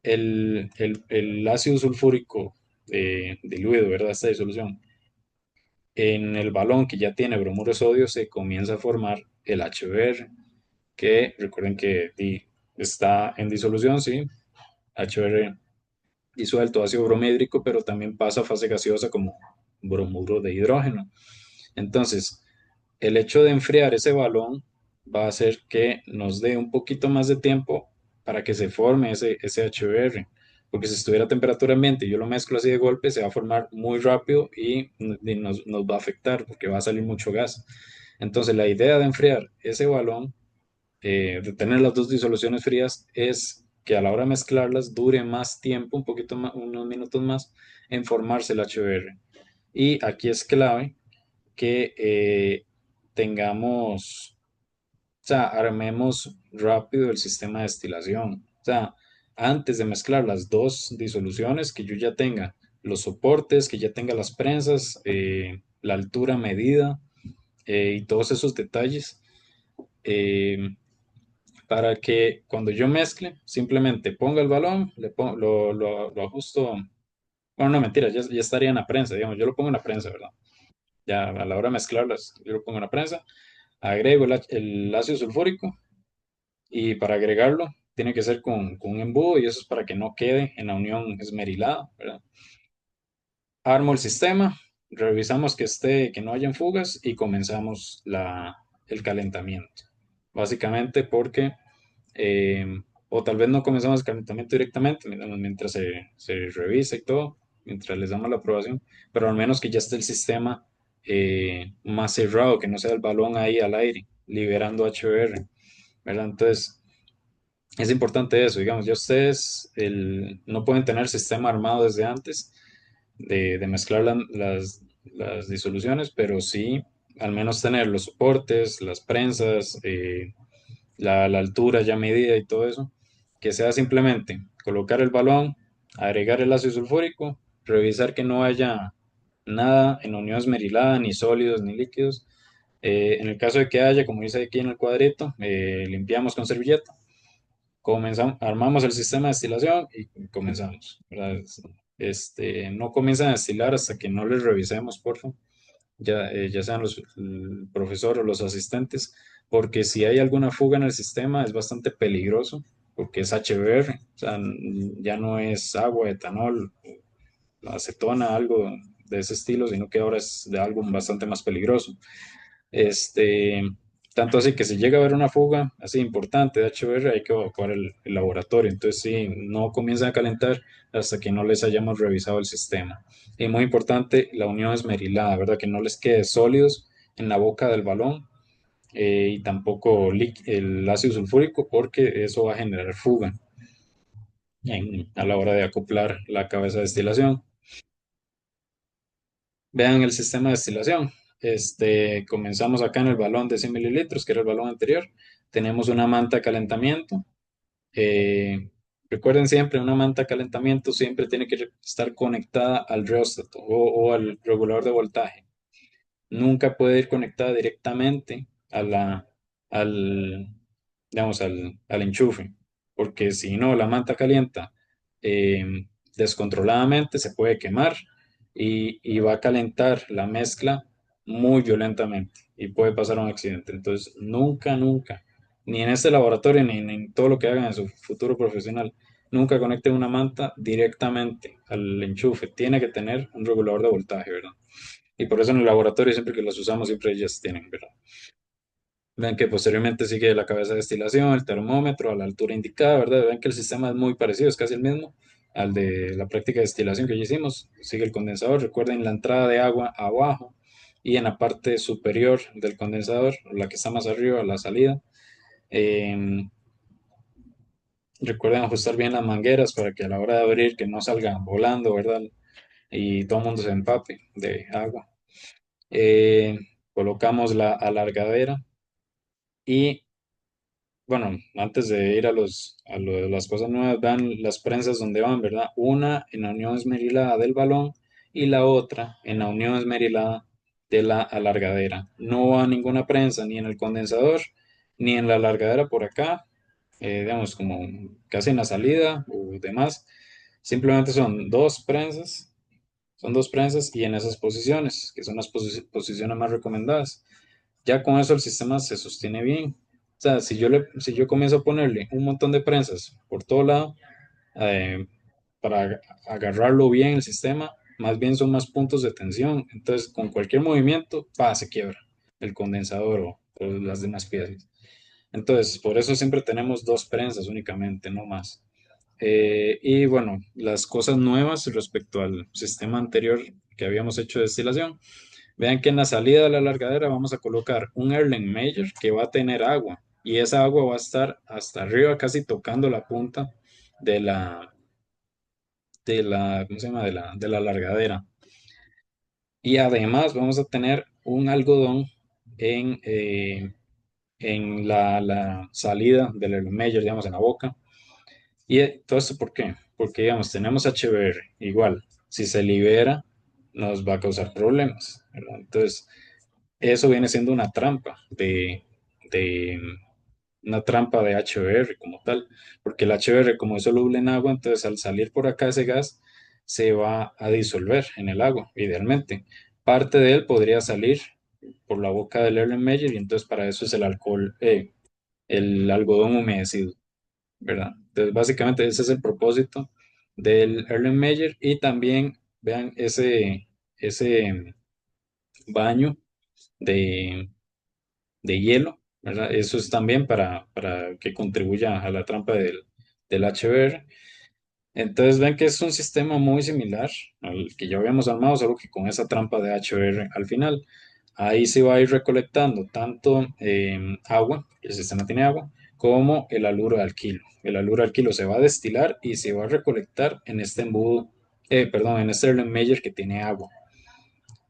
el ácido sulfúrico diluido, ¿verdad? Esta disolución en el balón que ya tiene bromuro de sodio se comienza a formar el HBr, que recuerden que está en disolución, ¿sí? HBr disuelto, ácido bromídrico, pero también pasa a fase gaseosa como bromuro de hidrógeno. Entonces, el hecho de enfriar ese balón va a hacer que nos dé un poquito más de tiempo para que se forme ese HBr. Porque si estuviera a temperatura ambiente y yo lo mezclo así de golpe, se va a formar muy rápido y nos va a afectar porque va a salir mucho gas. Entonces, la idea de enfriar ese balón de tener las dos disoluciones frías es que a la hora de mezclarlas dure más tiempo, un poquito más, unos minutos más, en formarse el HBr. Y aquí es clave que tengamos, o sea, armemos rápido el sistema de destilación. O sea, antes de mezclar las dos disoluciones, que yo ya tenga los soportes, que ya tenga las prensas, la altura medida y todos esos detalles, eh, para que cuando yo mezcle, simplemente ponga el balón, lo ajusto. Bueno, no, mentira, ya estaría en la prensa, digamos, yo lo pongo en la prensa, ¿verdad? Ya a la hora de mezclarlas, yo lo pongo en la prensa, agrego el ácido sulfúrico y para agregarlo tiene que ser con un embudo y eso es para que no quede en la unión esmerilada, ¿verdad? Armo el sistema, revisamos que esté, que no hayan fugas y comenzamos el calentamiento. Básicamente porque, eh, o tal vez no comenzamos el calentamiento directamente mientras se revisa y todo, mientras les damos la aprobación, pero al menos que ya esté el sistema más cerrado, que no sea el balón ahí al aire, liberando HBr, ¿verdad? Entonces, es importante eso, digamos, ya ustedes no pueden tener el sistema armado desde antes de mezclar las disoluciones, pero sí al menos tener los soportes, las prensas, la altura ya medida y todo eso, que sea simplemente colocar el balón, agregar el ácido sulfúrico, revisar que no haya nada en unión esmerilada, ni sólidos ni líquidos. En el caso de que haya, como dice aquí en el cuadrito, limpiamos con servilleta, comenzamos, armamos el sistema de destilación y comenzamos, ¿verdad? No comienzan a destilar hasta que no les revisemos, por favor, ya sean el profesor o los asistentes, porque si hay alguna fuga en el sistema es bastante peligroso, porque es HBr, o sea, ya no es agua, etanol, acetona, algo de ese estilo, sino que ahora es de algo bastante más peligroso. Este, tanto así que si llega a haber una fuga así importante de HBr, hay que evacuar el laboratorio. Entonces, sí, no comienzan a calentar hasta que no les hayamos revisado el sistema. Y muy importante, la unión esmerilada, ¿verdad? Que no les quede sólidos en la boca del balón y tampoco el ácido sulfúrico, porque eso va a generar fuga a la hora de acoplar la cabeza de destilación. Vean el sistema de destilación. Comenzamos acá en el balón de 100 mililitros, que era el balón anterior. Tenemos una manta de calentamiento. Eh, Recuerden siempre, una manta de calentamiento siempre tiene que estar conectada al reóstato o al regulador de voltaje. Nunca puede ir conectada directamente al, digamos, al enchufe, porque si no, la manta calienta descontroladamente, se puede quemar y va a calentar la mezcla muy violentamente y puede pasar un accidente. Entonces, nunca, nunca, ni en este laboratorio ni en todo lo que hagan en su futuro profesional, nunca conecten una manta directamente al enchufe. Tiene que tener un regulador de voltaje, ¿verdad? Y por eso en el laboratorio, siempre que las usamos, siempre ellas tienen, ¿verdad? Ven que posteriormente sigue la cabeza de destilación, el termómetro a la altura indicada, ¿verdad? Ven que el sistema es muy parecido, es casi el mismo al de la práctica de destilación que ya hicimos. Sigue el condensador, recuerden la entrada de agua abajo y en la parte superior del condensador, la que está más arriba, la salida. Eh, Recuerden ajustar bien las mangueras para que a la hora de abrir que no salga volando, ¿verdad? Y todo el mundo se empape de agua. Eh, Colocamos la alargadera y bueno, antes de ir a las cosas nuevas, vean las prensas donde van, ¿verdad? Una en la unión esmerilada del balón y la otra en la unión esmerilada de la alargadera. No va ninguna prensa ni en el condensador ni en la alargadera por acá, digamos como casi en la salida o demás. Simplemente son dos prensas y en esas posiciones, que son las posiciones más recomendadas. Ya con eso el sistema se sostiene bien. O sea, si yo comienzo a ponerle un montón de prensas por todo lado, eh, para agarrarlo bien el sistema, más bien son más puntos de tensión. Entonces, con cualquier movimiento, se quiebra el condensador o las demás piezas. Entonces, por eso siempre tenemos dos prensas únicamente, no más. Y bueno, las cosas nuevas respecto al sistema anterior que habíamos hecho de destilación. Vean que en la salida de la largadera vamos a colocar un Erlenmeyer que va a tener agua. y esa agua va a estar hasta arriba, casi tocando la punta de ¿cómo se llama? De la largadera. Y además vamos a tener un algodón en, eh, en la salida del Erlenmeyer, digamos, en la boca. Y todo esto, ¿por qué? Porque, digamos, tenemos HBr, igual, si se libera, nos va a causar problemas, ¿verdad? Entonces, eso viene siendo de una trampa de HBr como tal, porque el HBr, como es soluble en agua, entonces al salir por acá ese gas, se va a disolver en el agua, idealmente. Parte de él podría salir por la boca del Erlenmeyer y entonces para eso es el algodón humedecido, ¿verdad? Entonces, básicamente ese es el propósito del Erlenmeyer y también vean ese baño de, de hielo, ¿verdad? Eso es también para que contribuya a la trampa del HBR. Entonces ven que es un sistema muy similar al que ya habíamos armado, solo que con esa trampa de HBR al final. Ahí se va a ir recolectando tanto agua, el sistema tiene agua, como el haluro de alquilo. El haluro de alquilo se va a destilar y se va a recolectar en este embudo, perdón, en este Erlenmeyer que tiene agua.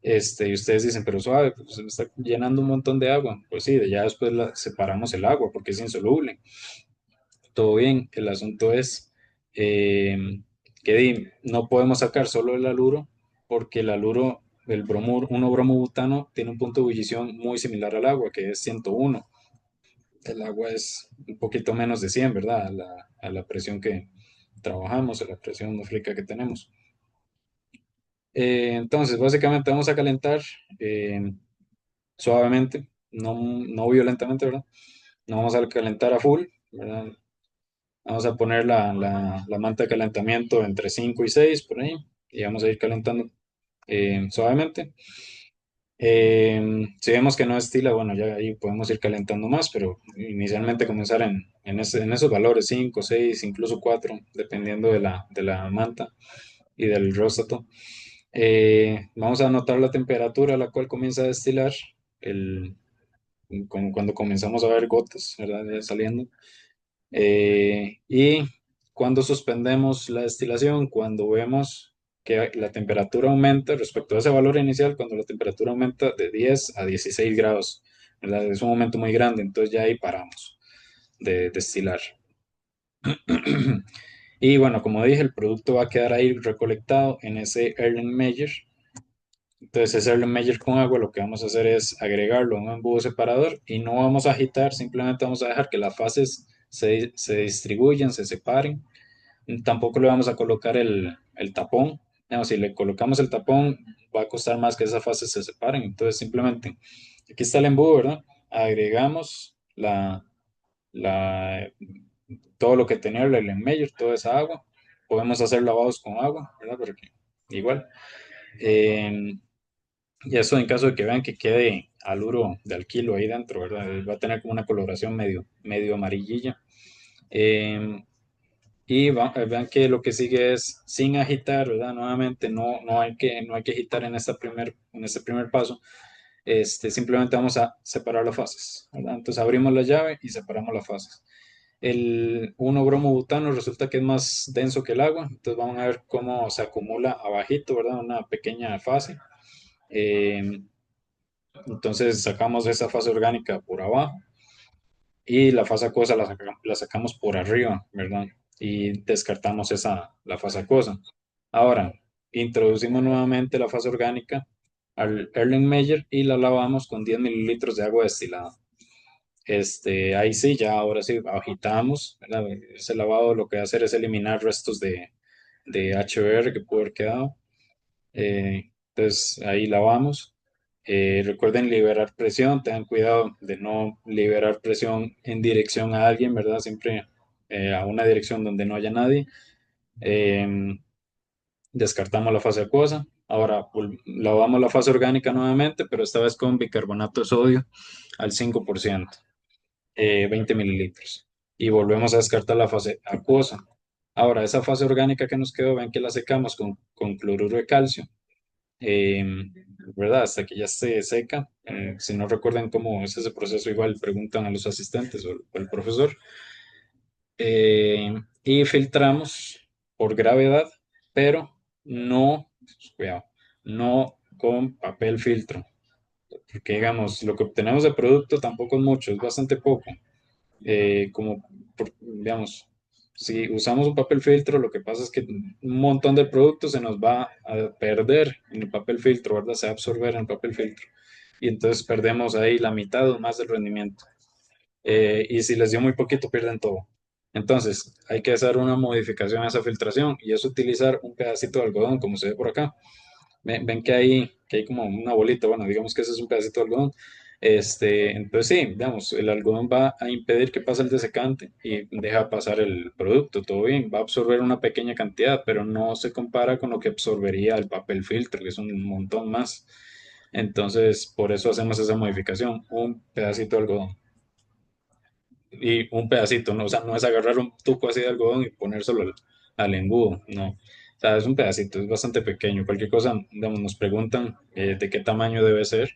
Y ustedes dicen, pero suave, pues se me está llenando un montón de agua. Pues sí, ya después separamos el agua porque es insoluble. Todo bien, el asunto es eh, que no podemos sacar solo el haluro porque el haluro, el bromuro, 1-bromobutano, tiene un punto de ebullición muy similar al agua, que es 101. El agua es un poquito menos de 100, ¿verdad? A la presión que trabajamos, a la presión atmosférica que tenemos. Entonces, básicamente vamos a calentar eh, suavemente, no violentamente, ¿verdad? No vamos a calentar a full, ¿verdad? Vamos a poner la manta de calentamiento entre 5 y 6 por ahí y vamos a ir calentando suavemente. Si vemos que no estila, bueno, ya ahí podemos ir calentando más, pero inicialmente comenzar en esos valores 5 6 incluso 4 dependiendo de la manta y del róstato. Vamos a notar la temperatura a la cual comienza a destilar el, cuando comenzamos a ver gotas, ¿verdad? Ya saliendo. Y cuando suspendemos la destilación, cuando vemos que la temperatura aumenta respecto a ese valor inicial, cuando la temperatura aumenta de 10 a 16 grados, ¿verdad? Es un aumento muy grande, entonces ya ahí paramos de destilar. Y bueno, como dije, el producto va a quedar ahí recolectado en ese Erlenmeyer. Entonces, ese Erlenmeyer con agua, lo que vamos a hacer es agregarlo a un embudo separador y no vamos a agitar, simplemente vamos a dejar que las fases se distribuyan, se separen. Tampoco le vamos a colocar el tapón. Digamos, si le colocamos el tapón, va a costar más que esas fases se separen. Entonces, simplemente, aquí está el embudo, ¿verdad? Agregamos la, todo lo que tenía el Erlenmeyer, toda esa agua. Podemos hacer lavados con agua, ¿verdad? Porque igual. Eh, y eso en caso de que vean que quede haluro de alquilo ahí dentro, ¿verdad? Va a tener como una coloración medio amarillilla. Eh, y vean que lo que sigue es sin agitar, ¿verdad? Nuevamente, no hay que agitar en este primer paso. Simplemente vamos a separar las fases, ¿verdad? Entonces abrimos la llave y separamos las fases. El 1-bromobutano resulta que es más denso que el agua, entonces vamos a ver cómo se acumula abajito, ¿verdad? Una pequeña fase. Eh, entonces sacamos esa fase orgánica por abajo y la fase acuosa la sacamos por arriba, ¿verdad? Y descartamos la fase acuosa. Ahora, introducimos nuevamente la fase orgánica al Erlenmeyer y la lavamos con 10 mililitros de agua destilada. Ahí sí, ya ahora sí, agitamos, ¿verdad? Ese lavado lo que va a hacer es eliminar restos de HBr que pudo haber quedado. Entonces ahí lavamos. Recuerden liberar presión, tengan cuidado de no liberar presión en dirección a alguien, ¿verdad? Siempre a una dirección donde no haya nadie. Eh, Descartamos la fase acuosa. Ahora lavamos la fase orgánica nuevamente, pero esta vez con bicarbonato de sodio al 5%, 20 mililitros. Y volvemos a descartar la fase acuosa. Ahora, esa fase orgánica que nos quedó, ven que la secamos con cloruro de calcio eh, ¿verdad? Hasta que ya se seca. Si no recuerdan cómo es ese proceso, igual preguntan a los asistentes o el profesor. Y filtramos por gravedad, pero no, cuidado, no con papel filtro, porque digamos, lo que obtenemos de producto tampoco es mucho, es bastante poco. Digamos, si usamos un papel filtro, lo que pasa es que un montón del producto se nos va a perder en el papel filtro, ¿verdad? Se va a absorber en el papel filtro. Y entonces perdemos ahí la mitad o más del rendimiento. Y si les dio muy poquito, pierden todo. Entonces, hay que hacer una modificación a esa filtración y es utilizar un pedacito de algodón, como se ve por acá. Ven que hay como una bolita, bueno, digamos que ese es un pedacito de algodón. Entonces sí, digamos, el algodón va a impedir que pase el desecante y deja pasar el producto, todo bien, va a absorber una pequeña cantidad, pero no se compara con lo que absorbería el papel filtro, que es un montón más. Entonces, por eso hacemos esa modificación, un pedacito de algodón y un pedacito, ¿no? O sea, no es agarrar un tuco así de algodón y ponérselo al embudo, no. O sea, es un pedacito, es bastante pequeño. Cualquier cosa, digamos, nos preguntan de qué tamaño debe ser,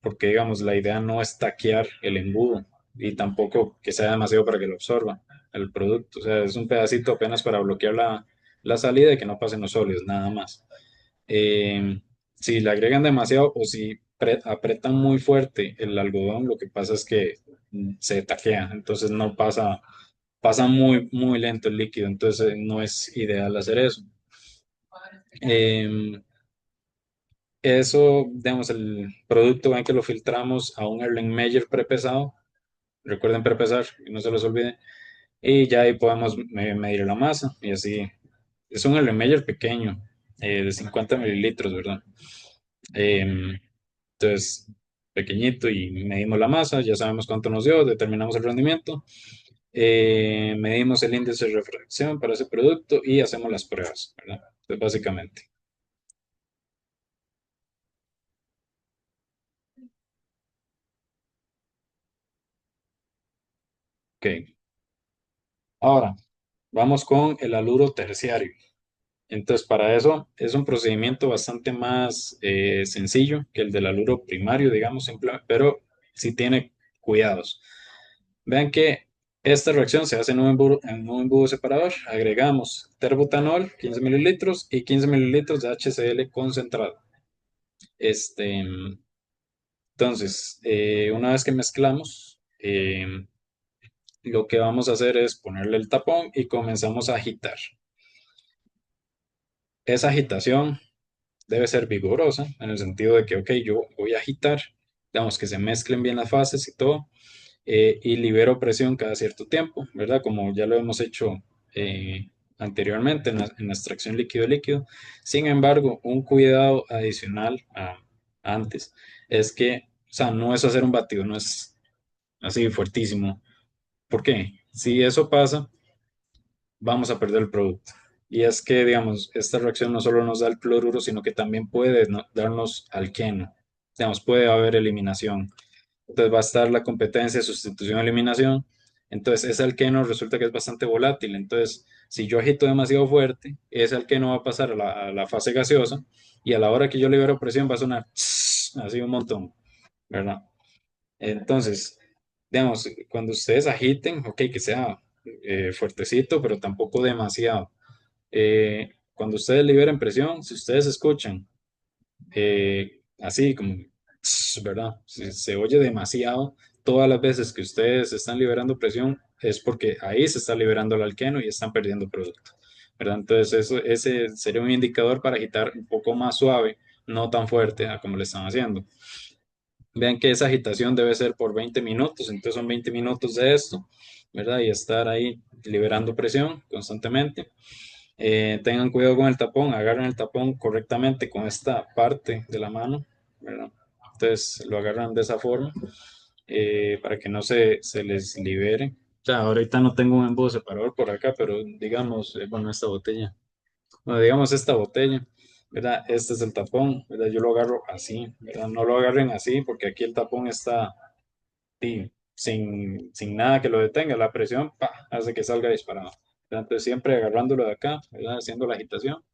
porque, digamos, la idea no es taquear el embudo y tampoco que sea demasiado para que lo absorba el producto. O sea, es un pedacito apenas para bloquear la salida y que no pasen los sólidos, nada más. Si le agregan demasiado o si apretan muy fuerte el algodón, lo que pasa es que se taquea, entonces no pasa, pasa muy, muy lento el líquido, entonces no es ideal hacer eso. Eh, Eso, digamos, el producto, ven que lo filtramos a un Erlenmeyer prepesado, recuerden prepesar, y no se les olvide, y ya ahí podemos medir la masa, y así, es un Erlenmeyer pequeño, de 50 mililitros, ¿verdad? Em, Entonces, pequeñito y medimos la masa, ya sabemos cuánto nos dio, determinamos el rendimiento, medimos el índice de refracción para ese producto y hacemos las pruebas, ¿verdad? Entonces, básicamente. Ok. Ahora, vamos con el haluro terciario. Entonces, para eso es un procedimiento bastante más sencillo que el del haluro primario, digamos, pero sí tiene cuidados. Vean que esta reacción se hace en un embudo separador. Agregamos terbutanol, 15 mililitros, y 15 mililitros de HCl concentrado. Este, entonces, una vez que mezclamos, lo que vamos a hacer es ponerle el tapón y comenzamos a agitar. Esa agitación debe ser vigorosa en el sentido de que, ok, yo voy a agitar, digamos que se mezclen bien las fases y todo, y libero presión cada cierto tiempo, ¿verdad? Como ya lo hemos hecho anteriormente en la extracción líquido-líquido. Sin embargo, un cuidado adicional antes es que, o sea, no es hacer un batido, no es así fuertísimo. ¿Por qué? Si eso pasa, vamos a perder el producto. Y es que, digamos, esta reacción no solo nos da el cloruro, sino que también puede darnos alqueno. Digamos, puede haber eliminación. Entonces va a estar la competencia de sustitución-eliminación. Entonces ese alqueno resulta que es bastante volátil. Entonces, si yo agito demasiado fuerte, ese alqueno va a pasar a la fase gaseosa y a la hora que yo libero presión va a sonar así un montón, ¿verdad? Entonces, digamos, cuando ustedes agiten, ok, que sea fuertecito, pero tampoco demasiado. Cuando ustedes liberen presión, si ustedes escuchan así como, ¿verdad? Si se oye demasiado, todas las veces que ustedes están liberando presión es porque ahí se está liberando el alqueno y están perdiendo producto, ¿verdad? Entonces ese sería un indicador para agitar un poco más suave, no tan fuerte a como le están haciendo. Vean que esa agitación debe ser por 20 minutos, entonces son 20 minutos de esto, ¿verdad? Y estar ahí liberando presión constantemente. Tengan cuidado con el tapón, agarren el tapón correctamente con esta parte de la mano, ¿verdad? Entonces lo agarran de esa forma para que no se les libere. O sea, ahorita no tengo un embudo separador por acá, pero digamos, bueno, esta botella, bueno, digamos esta botella, ¿verdad? Este es el tapón, ¿verdad? Yo lo agarro así, ¿verdad? No lo agarren así porque aquí el tapón está sí, sin nada que lo detenga, la presión ¡pa! Hace que salga disparado. ¿Verdad? Entonces siempre agarrándolo de acá, ¿verdad? Haciendo la agitación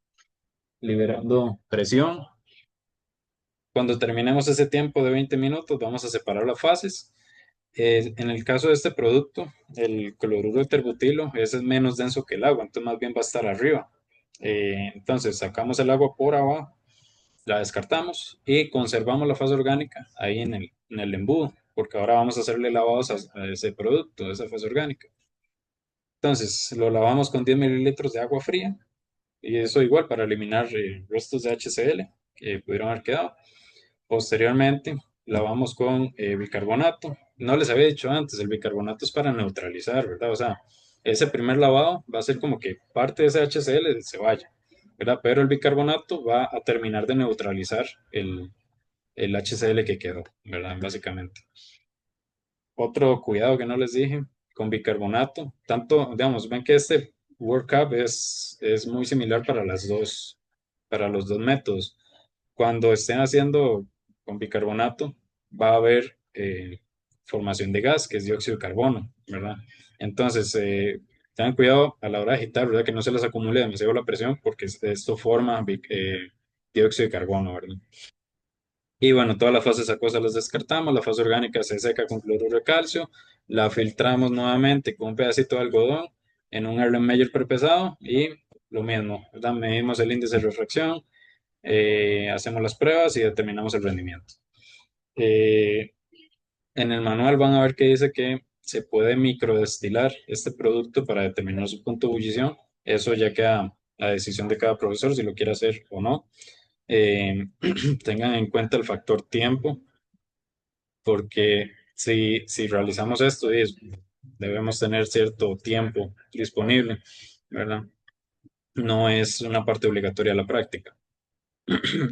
liberando presión. Cuando terminemos ese tiempo de 20 minutos, vamos a separar las fases. En el caso de este producto, el cloruro de terbutilo ese es menos denso que el agua, entonces más bien va a estar arriba. Entonces sacamos el agua por abajo, la descartamos y conservamos la fase orgánica ahí en el embudo, porque ahora vamos a hacerle lavados a ese producto, a esa fase orgánica. Entonces lo lavamos con 10 mililitros de agua fría y eso igual para eliminar restos de HCl que pudieron haber quedado. Posteriormente, lavamos con bicarbonato. No les había dicho antes, el bicarbonato es para neutralizar, ¿verdad? O sea, ese primer lavado va a ser como que parte de ese HCl se vaya, ¿verdad? Pero el bicarbonato va a terminar de neutralizar el HCl que quedó, ¿verdad? Básicamente. Otro cuidado que no les dije con bicarbonato, tanto, digamos, ven que este workup es muy similar para los dos métodos. Cuando estén haciendo con bicarbonato, va a haber formación de gas, que es dióxido de carbono, ¿verdad? Entonces, tengan cuidado a la hora de agitar, ¿verdad? Que no se les acumule demasiado la presión, porque esto forma dióxido de carbono, ¿verdad? Y bueno, todas las fases acuosas las descartamos, la fase orgánica se seca con cloruro de calcio, la filtramos nuevamente con un pedacito de algodón en un Erlenmeyer prepesado y lo mismo, ¿verdad? Medimos el índice de refracción, hacemos las pruebas y determinamos el rendimiento. Eh, en el manual van a ver que dice que se puede microdestilar este producto para determinar su punto de ebullición. Eso ya queda a decisión de cada profesor si lo quiere hacer o no. Tengan en cuenta el factor tiempo, porque si realizamos esto, debemos tener cierto tiempo disponible, ¿verdad? No es una parte obligatoria de la práctica.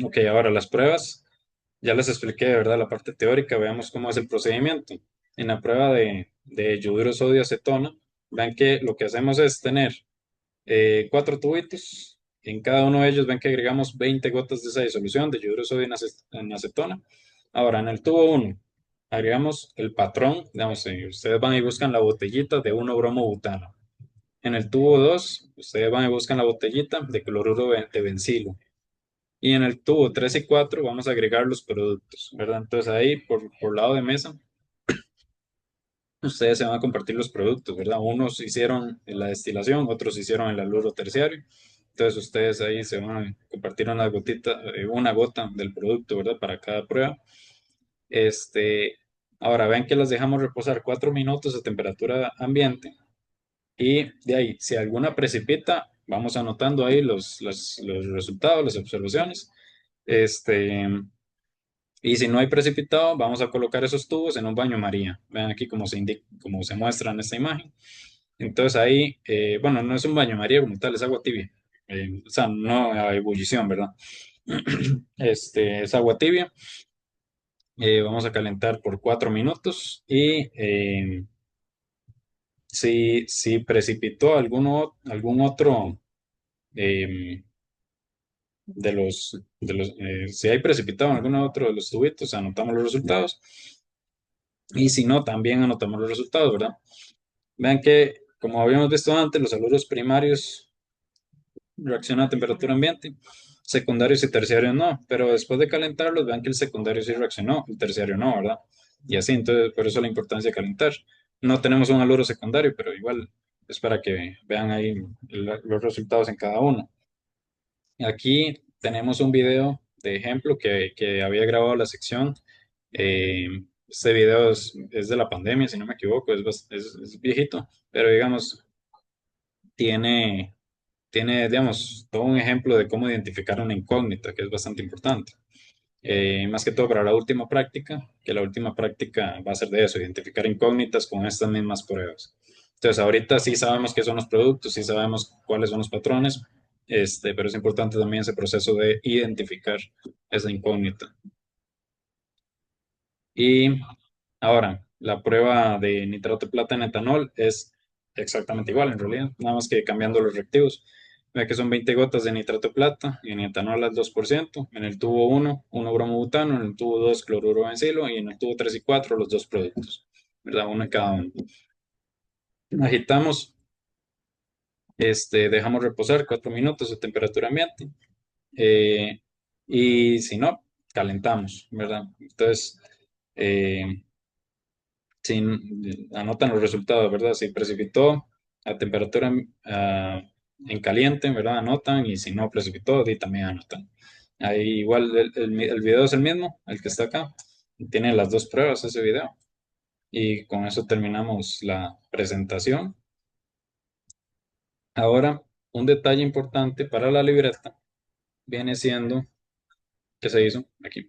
Ok, ahora las pruebas. Ya les expliqué, de verdad, la parte teórica. Veamos cómo es el procedimiento. En la prueba de yoduro sodio acetona, ven que lo que hacemos es tener cuatro tubitos. En cada uno de ellos ven que agregamos 20 gotas de esa disolución de yoduro sodio en acetona. Ahora, en el tubo uno agregamos el patrón. Digamos, ustedes van y buscan la botellita de 1 bromo butano. En el tubo 2 ustedes van y buscan la botellita de cloruro de bencilo. Y en el tubo 3 y 4 vamos a agregar los productos, ¿verdad? Entonces ahí por lado de mesa, ustedes se van a compartir los productos, ¿verdad? Unos hicieron la destilación, otros hicieron el aluro terciario. Entonces ustedes ahí se van a compartir una gotita, una gota del producto, ¿verdad? Para cada prueba. Este, ahora ven que las dejamos reposar 4 minutos a temperatura ambiente y de ahí, si alguna precipita, vamos anotando ahí los resultados, las observaciones. Este, Y si no hay precipitado, vamos a colocar esos tubos en un baño María. Vean aquí cómo se indica, cómo se muestra en esta imagen. Entonces ahí, bueno, no es un baño María como tal, es agua tibia. O sea, no a ebullición, ¿verdad? Es agua tibia. Vamos a calentar por 4 minutos y si precipitó algún otro eh, si hay precipitado en alguno otro de los tubitos, anotamos los resultados. Y si no, también anotamos los resultados, ¿verdad? Vean que, como habíamos visto antes, los haluros primarios reaccionan a temperatura ambiente, secundarios y terciarios no, pero después de calentarlos, vean que el secundario sí reaccionó, el terciario no, ¿verdad? Y así, entonces, por eso la importancia de calentar. No tenemos un haluro secundario, pero igual es para que vean ahí los resultados en cada uno. Aquí tenemos un video de ejemplo que había grabado la sección. Eh, este video es de la pandemia, si no me equivoco, es viejito, pero digamos, tiene, digamos, todo un ejemplo de cómo identificar una incógnita, que es bastante importante. Más que todo para la última práctica, que la última práctica va a ser de eso, identificar incógnitas con estas mismas pruebas. Entonces, ahorita sí sabemos qué son los productos, sí sabemos cuáles son los patrones, pero es importante también ese proceso de identificar esa incógnita. Y ahora, la prueba de nitrato de plata en etanol es exactamente igual en realidad, nada más que cambiando los reactivos. Ve que son 20 gotas de nitrato de plata y en etanol al 2%, en el tubo 1 bromo butano, en el tubo 2 cloruro bencilo y en el tubo 3 y 4 los dos productos, ¿verdad? Uno en cada uno. Agitamos, dejamos reposar 4 minutos a temperatura ambiente eh, y si no, calentamos, ¿verdad? Entonces, eh, si anotan los resultados, ¿verdad? Si precipitó a temperatura en caliente, ¿verdad? Anotan, y si no precipitó, y también anotan. Ahí igual el video es el mismo, el que está acá. Tiene las dos pruebas ese video. Y con eso terminamos la presentación. Ahora, un detalle importante para la libreta viene siendo, ¿qué se hizo? Aquí.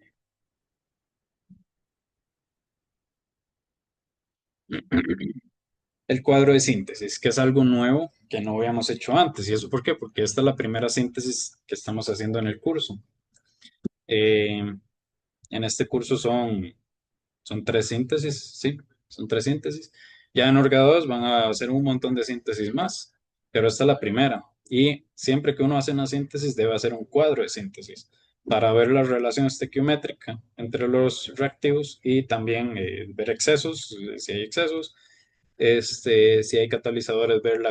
El cuadro de síntesis, que es algo nuevo que no habíamos hecho antes. ¿Y eso por qué? Porque esta es la primera síntesis que estamos haciendo en el curso. Eh, en este curso son tres síntesis, sí, son tres síntesis. Ya en Orga 2 van a hacer un montón de síntesis más, pero esta es la primera. Y siempre que uno hace una síntesis, debe hacer un cuadro de síntesis para ver la relación estequiométrica entre los reactivos y también ver excesos, si hay excesos, si hay catalizadores, ver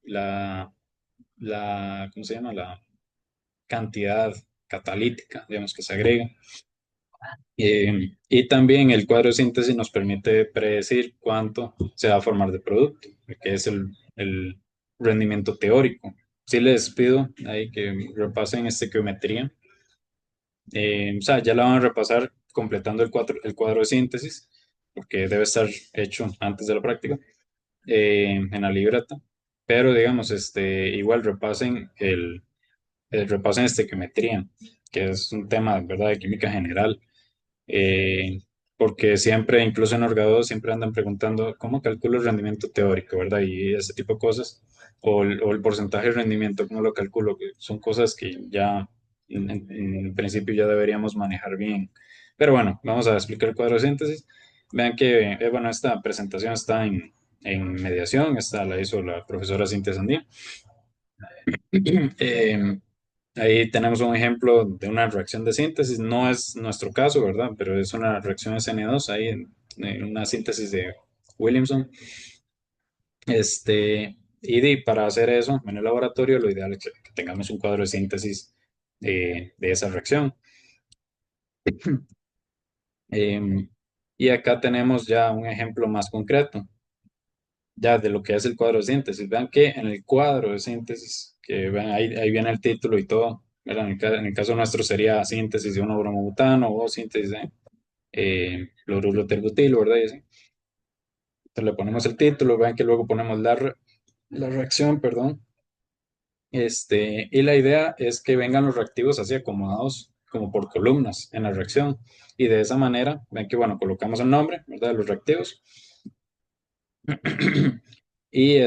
la, ¿cómo se llama? La cantidad catalítica, digamos, que se agrega. Y también el cuadro de síntesis nos permite predecir cuánto se va a formar de producto, que es el rendimiento teórico. Sí les pido ahí que repasen estequiometría. O sea, ya la van a repasar completando el cuadro de síntesis, porque debe estar hecho antes de la práctica, en la libreta. Pero digamos, igual repasen estequiometría, que es un tema, ¿verdad?, de química general, eh, porque siempre, incluso en Orgado, siempre andan preguntando cómo calculo el rendimiento teórico, ¿verdad? Y ese tipo de cosas, o el porcentaje de rendimiento, cómo lo calculo, que son cosas que ya en principio ya deberíamos manejar bien. Pero bueno, vamos a explicar el cuadro de síntesis. Vean que, bueno, esta presentación está en mediación, la hizo la profesora Cintia Sandía. Eh, Ahí tenemos un ejemplo de una reacción de síntesis. No es nuestro caso, ¿verdad? Pero es una reacción SN2 ahí en una síntesis de Williamson. Para hacer eso en el laboratorio, lo ideal es que tengamos un cuadro de síntesis de esa reacción. Eh, y acá tenemos ya un ejemplo más concreto, ya de lo que es el cuadro de síntesis. Vean que en el cuadro de síntesis, que ven ahí viene el título y todo, ¿verdad? En el caso nuestro sería síntesis de un bromobutano o síntesis de cloruro terbutil, ¿verdad? Y así. Entonces le ponemos el título, vean que luego ponemos la reacción, perdón. Y la idea es que vengan los reactivos así acomodados como por columnas en la reacción. Y de esa manera, ven que, bueno, colocamos el nombre, ¿verdad?, de los reactivos. Y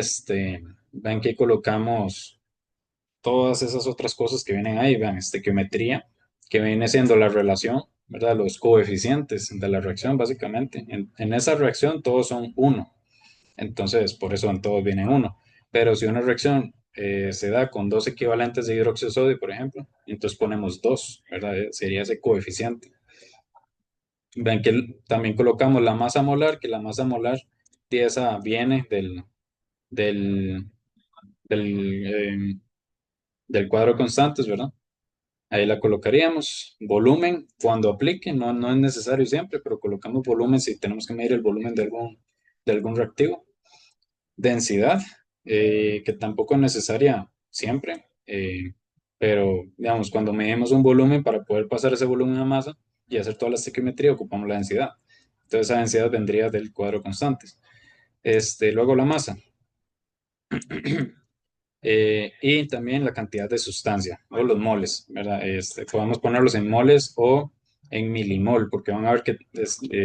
ven que colocamos todas esas otras cosas que vienen ahí, vean, estequiometría, que viene siendo la relación, ¿verdad? Los coeficientes de la reacción, básicamente. En esa reacción todos son uno, entonces por eso en todos viene uno. Pero si una reacción se da con dos equivalentes de hidróxido de sodio, por ejemplo, entonces ponemos dos, ¿verdad? Sería ese coeficiente. Ven que también colocamos la masa molar, que la masa molar, esa viene del, del, del cuadro de constantes, ¿verdad? Ahí la colocaríamos. Volumen, cuando aplique, no es necesario siempre, pero colocamos volumen si tenemos que medir el volumen de algún reactivo. Densidad, que tampoco es necesaria siempre, pero digamos, cuando medimos un volumen, para poder pasar ese volumen a masa y hacer toda la estequiometría, ocupamos la densidad. Entonces, esa densidad vendría del cuadro de constantes. Luego la masa. Y también la cantidad de sustancia o los moles, ¿verdad? Podemos ponerlos en moles o en milimol, porque van a ver que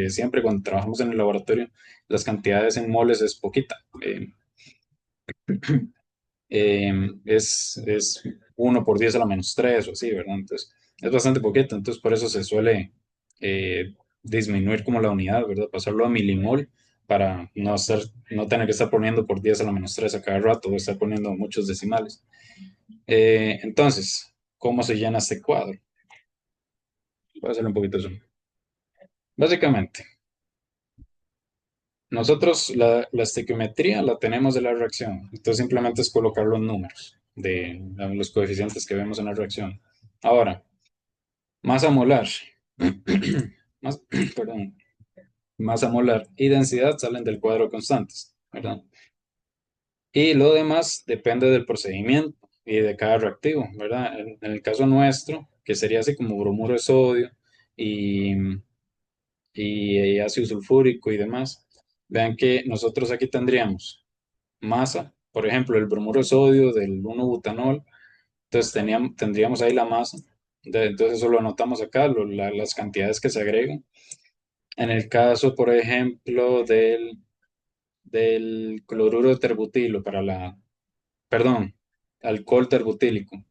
siempre cuando trabajamos en el laboratorio, las cantidades en moles es poquita. Es 1 por 10 a la menos 3 o así, ¿verdad? Entonces, es bastante poquito, entonces por eso se suele disminuir como la unidad, ¿verdad? Pasarlo a milimol para no tener que estar poniendo por 10 a la menos 3 a cada rato o estar poniendo muchos decimales. Entonces, ¿cómo se llena este cuadro? Voy a hacerle un poquito de zoom. Básicamente, nosotros la estequiometría la tenemos de la reacción, entonces simplemente es colocar los números de los coeficientes que vemos en la reacción. Ahora, masa molar. Más, perdón, masa molar y densidad salen del cuadro constantes, ¿verdad? Y lo demás depende del procedimiento y de cada reactivo, ¿verdad? En el caso nuestro, que sería así como bromuro de sodio y, y ácido sulfúrico y demás, vean que nosotros aquí tendríamos masa, por ejemplo, el bromuro de sodio del 1-butanol, entonces tendríamos ahí la masa, entonces eso lo anotamos acá, las cantidades que se agregan. En el caso, por ejemplo, del cloruro de terbutilo para perdón, alcohol terbutílico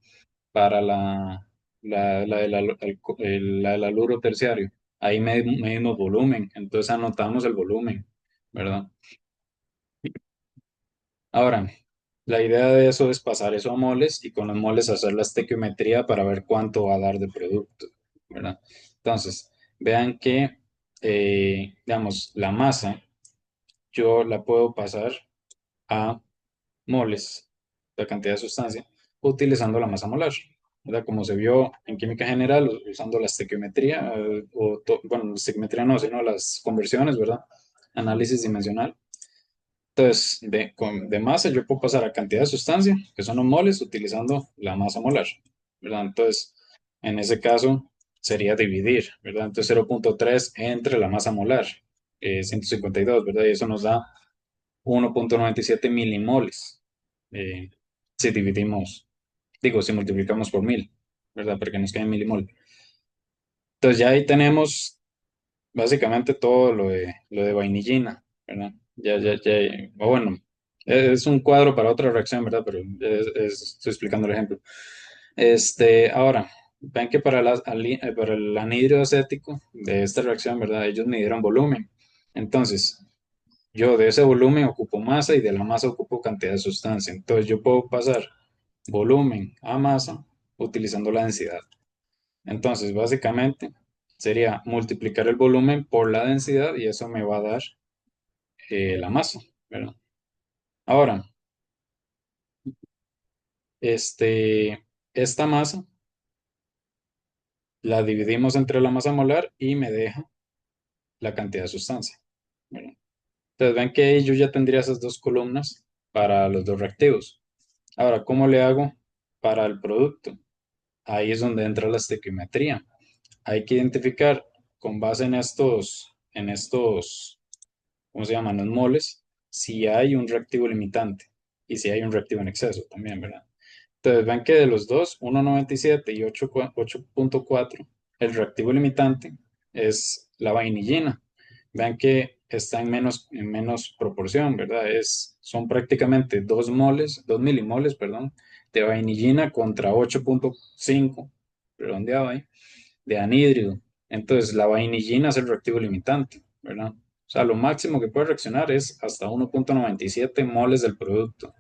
para la del haluro terciario. Ahí medimos volumen, entonces anotamos el volumen, ¿verdad? Ahora, la idea de eso es pasar eso a moles y con los moles hacer la estequiometría para ver cuánto va a dar de producto, ¿verdad? Entonces, vean que, digamos, la masa yo la puedo pasar a moles, la cantidad de sustancia, utilizando la masa molar, ¿verdad? Como se vio en química general, usando la estequiometría, bueno, la estequiometría no, sino las conversiones, ¿verdad? Análisis dimensional. Entonces, de masa yo puedo pasar a cantidad de sustancia, que son los moles, utilizando la masa molar, ¿verdad? Entonces, en ese caso, sería dividir, ¿verdad? Entonces, 0,3 entre la masa molar, 152, ¿verdad? Y eso nos da 1,97 milimoles. Si dividimos, digo, si multiplicamos por 1000, ¿verdad? Porque nos queda en milimol. Entonces ya ahí tenemos básicamente todo lo de vainillina, ¿verdad? O bueno, es un cuadro para otra reacción, ¿verdad? Pero estoy explicando el ejemplo. Ahora, ven que para el anhídrido acético de esta reacción, ¿verdad? Ellos midieron volumen. Entonces, yo de ese volumen ocupo masa y de la masa ocupo cantidad de sustancia. Entonces yo puedo pasar volumen a masa utilizando la densidad. Entonces básicamente sería multiplicar el volumen por la densidad y eso me va a dar la masa, ¿verdad? Ahora, esta masa la dividimos entre la masa molar y me deja la cantidad de sustancia, ¿verdad? Entonces ven que ahí yo ya tendría esas dos columnas para los dos reactivos. Ahora, ¿cómo le hago para el producto? Ahí es donde entra la estequiometría. Hay que identificar con base en estos, ¿cómo se llaman? Los moles, si hay un reactivo limitante y si hay un reactivo en exceso también, ¿verdad? Entonces, ven que de los dos, 1,97 y 8,4, el reactivo limitante es la vainillina. Vean que está en menos proporción, ¿verdad? Son prácticamente 2 moles, 2 milimoles, perdón, de vainillina contra 8,5, redondeado ahí, de anhídrido. Entonces, la vainillina es el reactivo limitante, ¿verdad? O sea, lo máximo que puede reaccionar es hasta 1,97 moles del producto,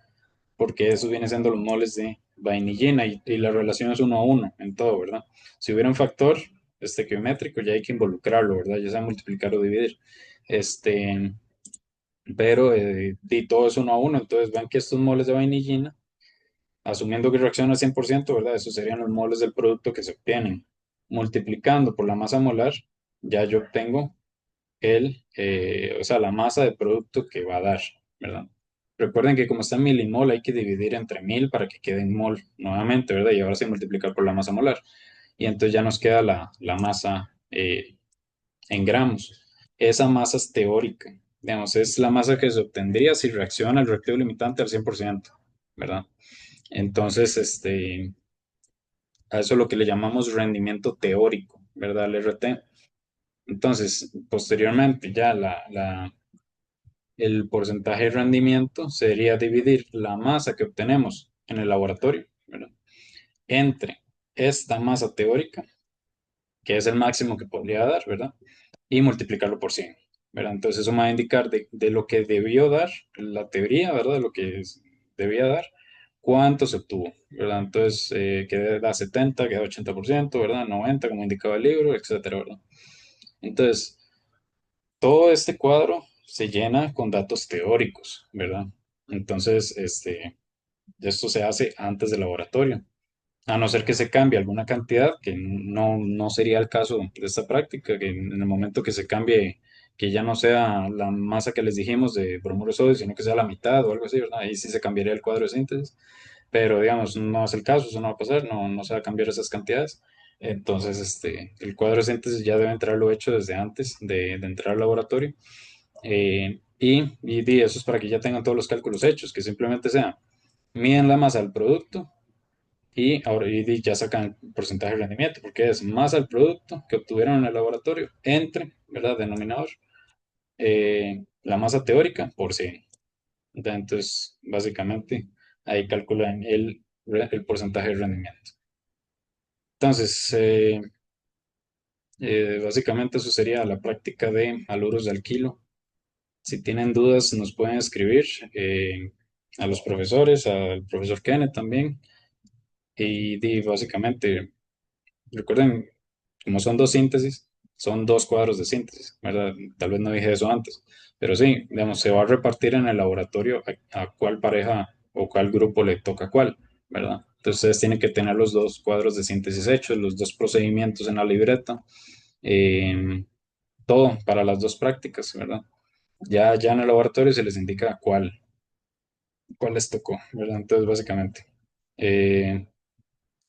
porque eso viene siendo los moles de vainillina y la relación es 1 a 1 en todo, ¿verdad? Si hubiera un factor estequiométrico, ya hay que involucrarlo, ¿verdad? Ya sea multiplicar o dividir. Este, pero y todo es 1 a 1, entonces ven que estos moles de vainillina, asumiendo que reacciona al 100%, ¿verdad? Esos serían los moles del producto que se obtienen. Multiplicando por la masa molar, ya yo obtengo o sea, la masa de producto que va a dar, ¿verdad? Recuerden que como está en milimol, hay que dividir entre 1000 para que quede en mol nuevamente, ¿verdad? Y ahora sí multiplicar por la masa molar. Y entonces ya nos queda la masa en gramos. Esa masa es teórica, digamos, es la masa que se obtendría si reacciona el reactivo limitante al 100%, ¿verdad? Entonces, a eso es lo que le llamamos rendimiento teórico, ¿verdad? El RT. Entonces, posteriormente, ya el porcentaje de rendimiento sería dividir la masa que obtenemos en el laboratorio, ¿verdad? Entre esta masa teórica, que es el máximo que podría dar, ¿verdad? Y multiplicarlo por 100, ¿verdad? Entonces eso me va a indicar de lo que debió dar la teoría, ¿verdad? De lo que debía dar, cuánto se obtuvo, ¿verdad? Entonces, da 70, queda 80%, ¿verdad? 90, como indicaba el libro, etcétera, ¿verdad? Entonces, todo este cuadro se llena con datos teóricos, ¿verdad? Entonces, esto se hace antes del laboratorio. A no ser que se cambie alguna cantidad, que no sería el caso de esta práctica, que en el momento que se cambie, que ya no sea la masa que les dijimos de bromuro de sodio, sino que sea la mitad o algo así, ¿verdad? Ahí sí se cambiaría el cuadro de síntesis, pero digamos, no es el caso, eso no va a pasar, no se va a cambiar esas cantidades. Entonces, el cuadro de síntesis ya debe entrarlo hecho desde antes de entrar al laboratorio. Y eso es para que ya tengan todos los cálculos hechos, que simplemente sea, miden la masa del producto y ahora ya sacan porcentaje de rendimiento, porque es más al producto que obtuvieron en el laboratorio entre, ¿verdad? Denominador, la masa teórica por 100. Entonces, básicamente, ahí calculan el porcentaje de rendimiento. Entonces, básicamente eso sería la práctica de aluros de alquilo. Si tienen dudas, nos pueden escribir a los profesores, al profesor Kenneth también. Básicamente, recuerden, como son dos síntesis, son dos cuadros de síntesis, ¿verdad? Tal vez no dije eso antes, pero sí, digamos, se va a repartir en el laboratorio a cuál pareja o cuál grupo le toca cuál, ¿verdad? Entonces ustedes tienen que tener los dos cuadros de síntesis hechos, los dos procedimientos en la libreta, eh, todo para las dos prácticas, ¿verdad? Ya en el laboratorio se les indica cuál les tocó, ¿verdad? Entonces, básicamente, eh,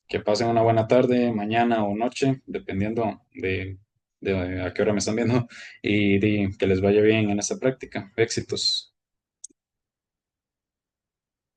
que pasen una buena tarde, mañana o noche, dependiendo de a qué hora me están viendo, y que les vaya bien en esta práctica. Éxitos.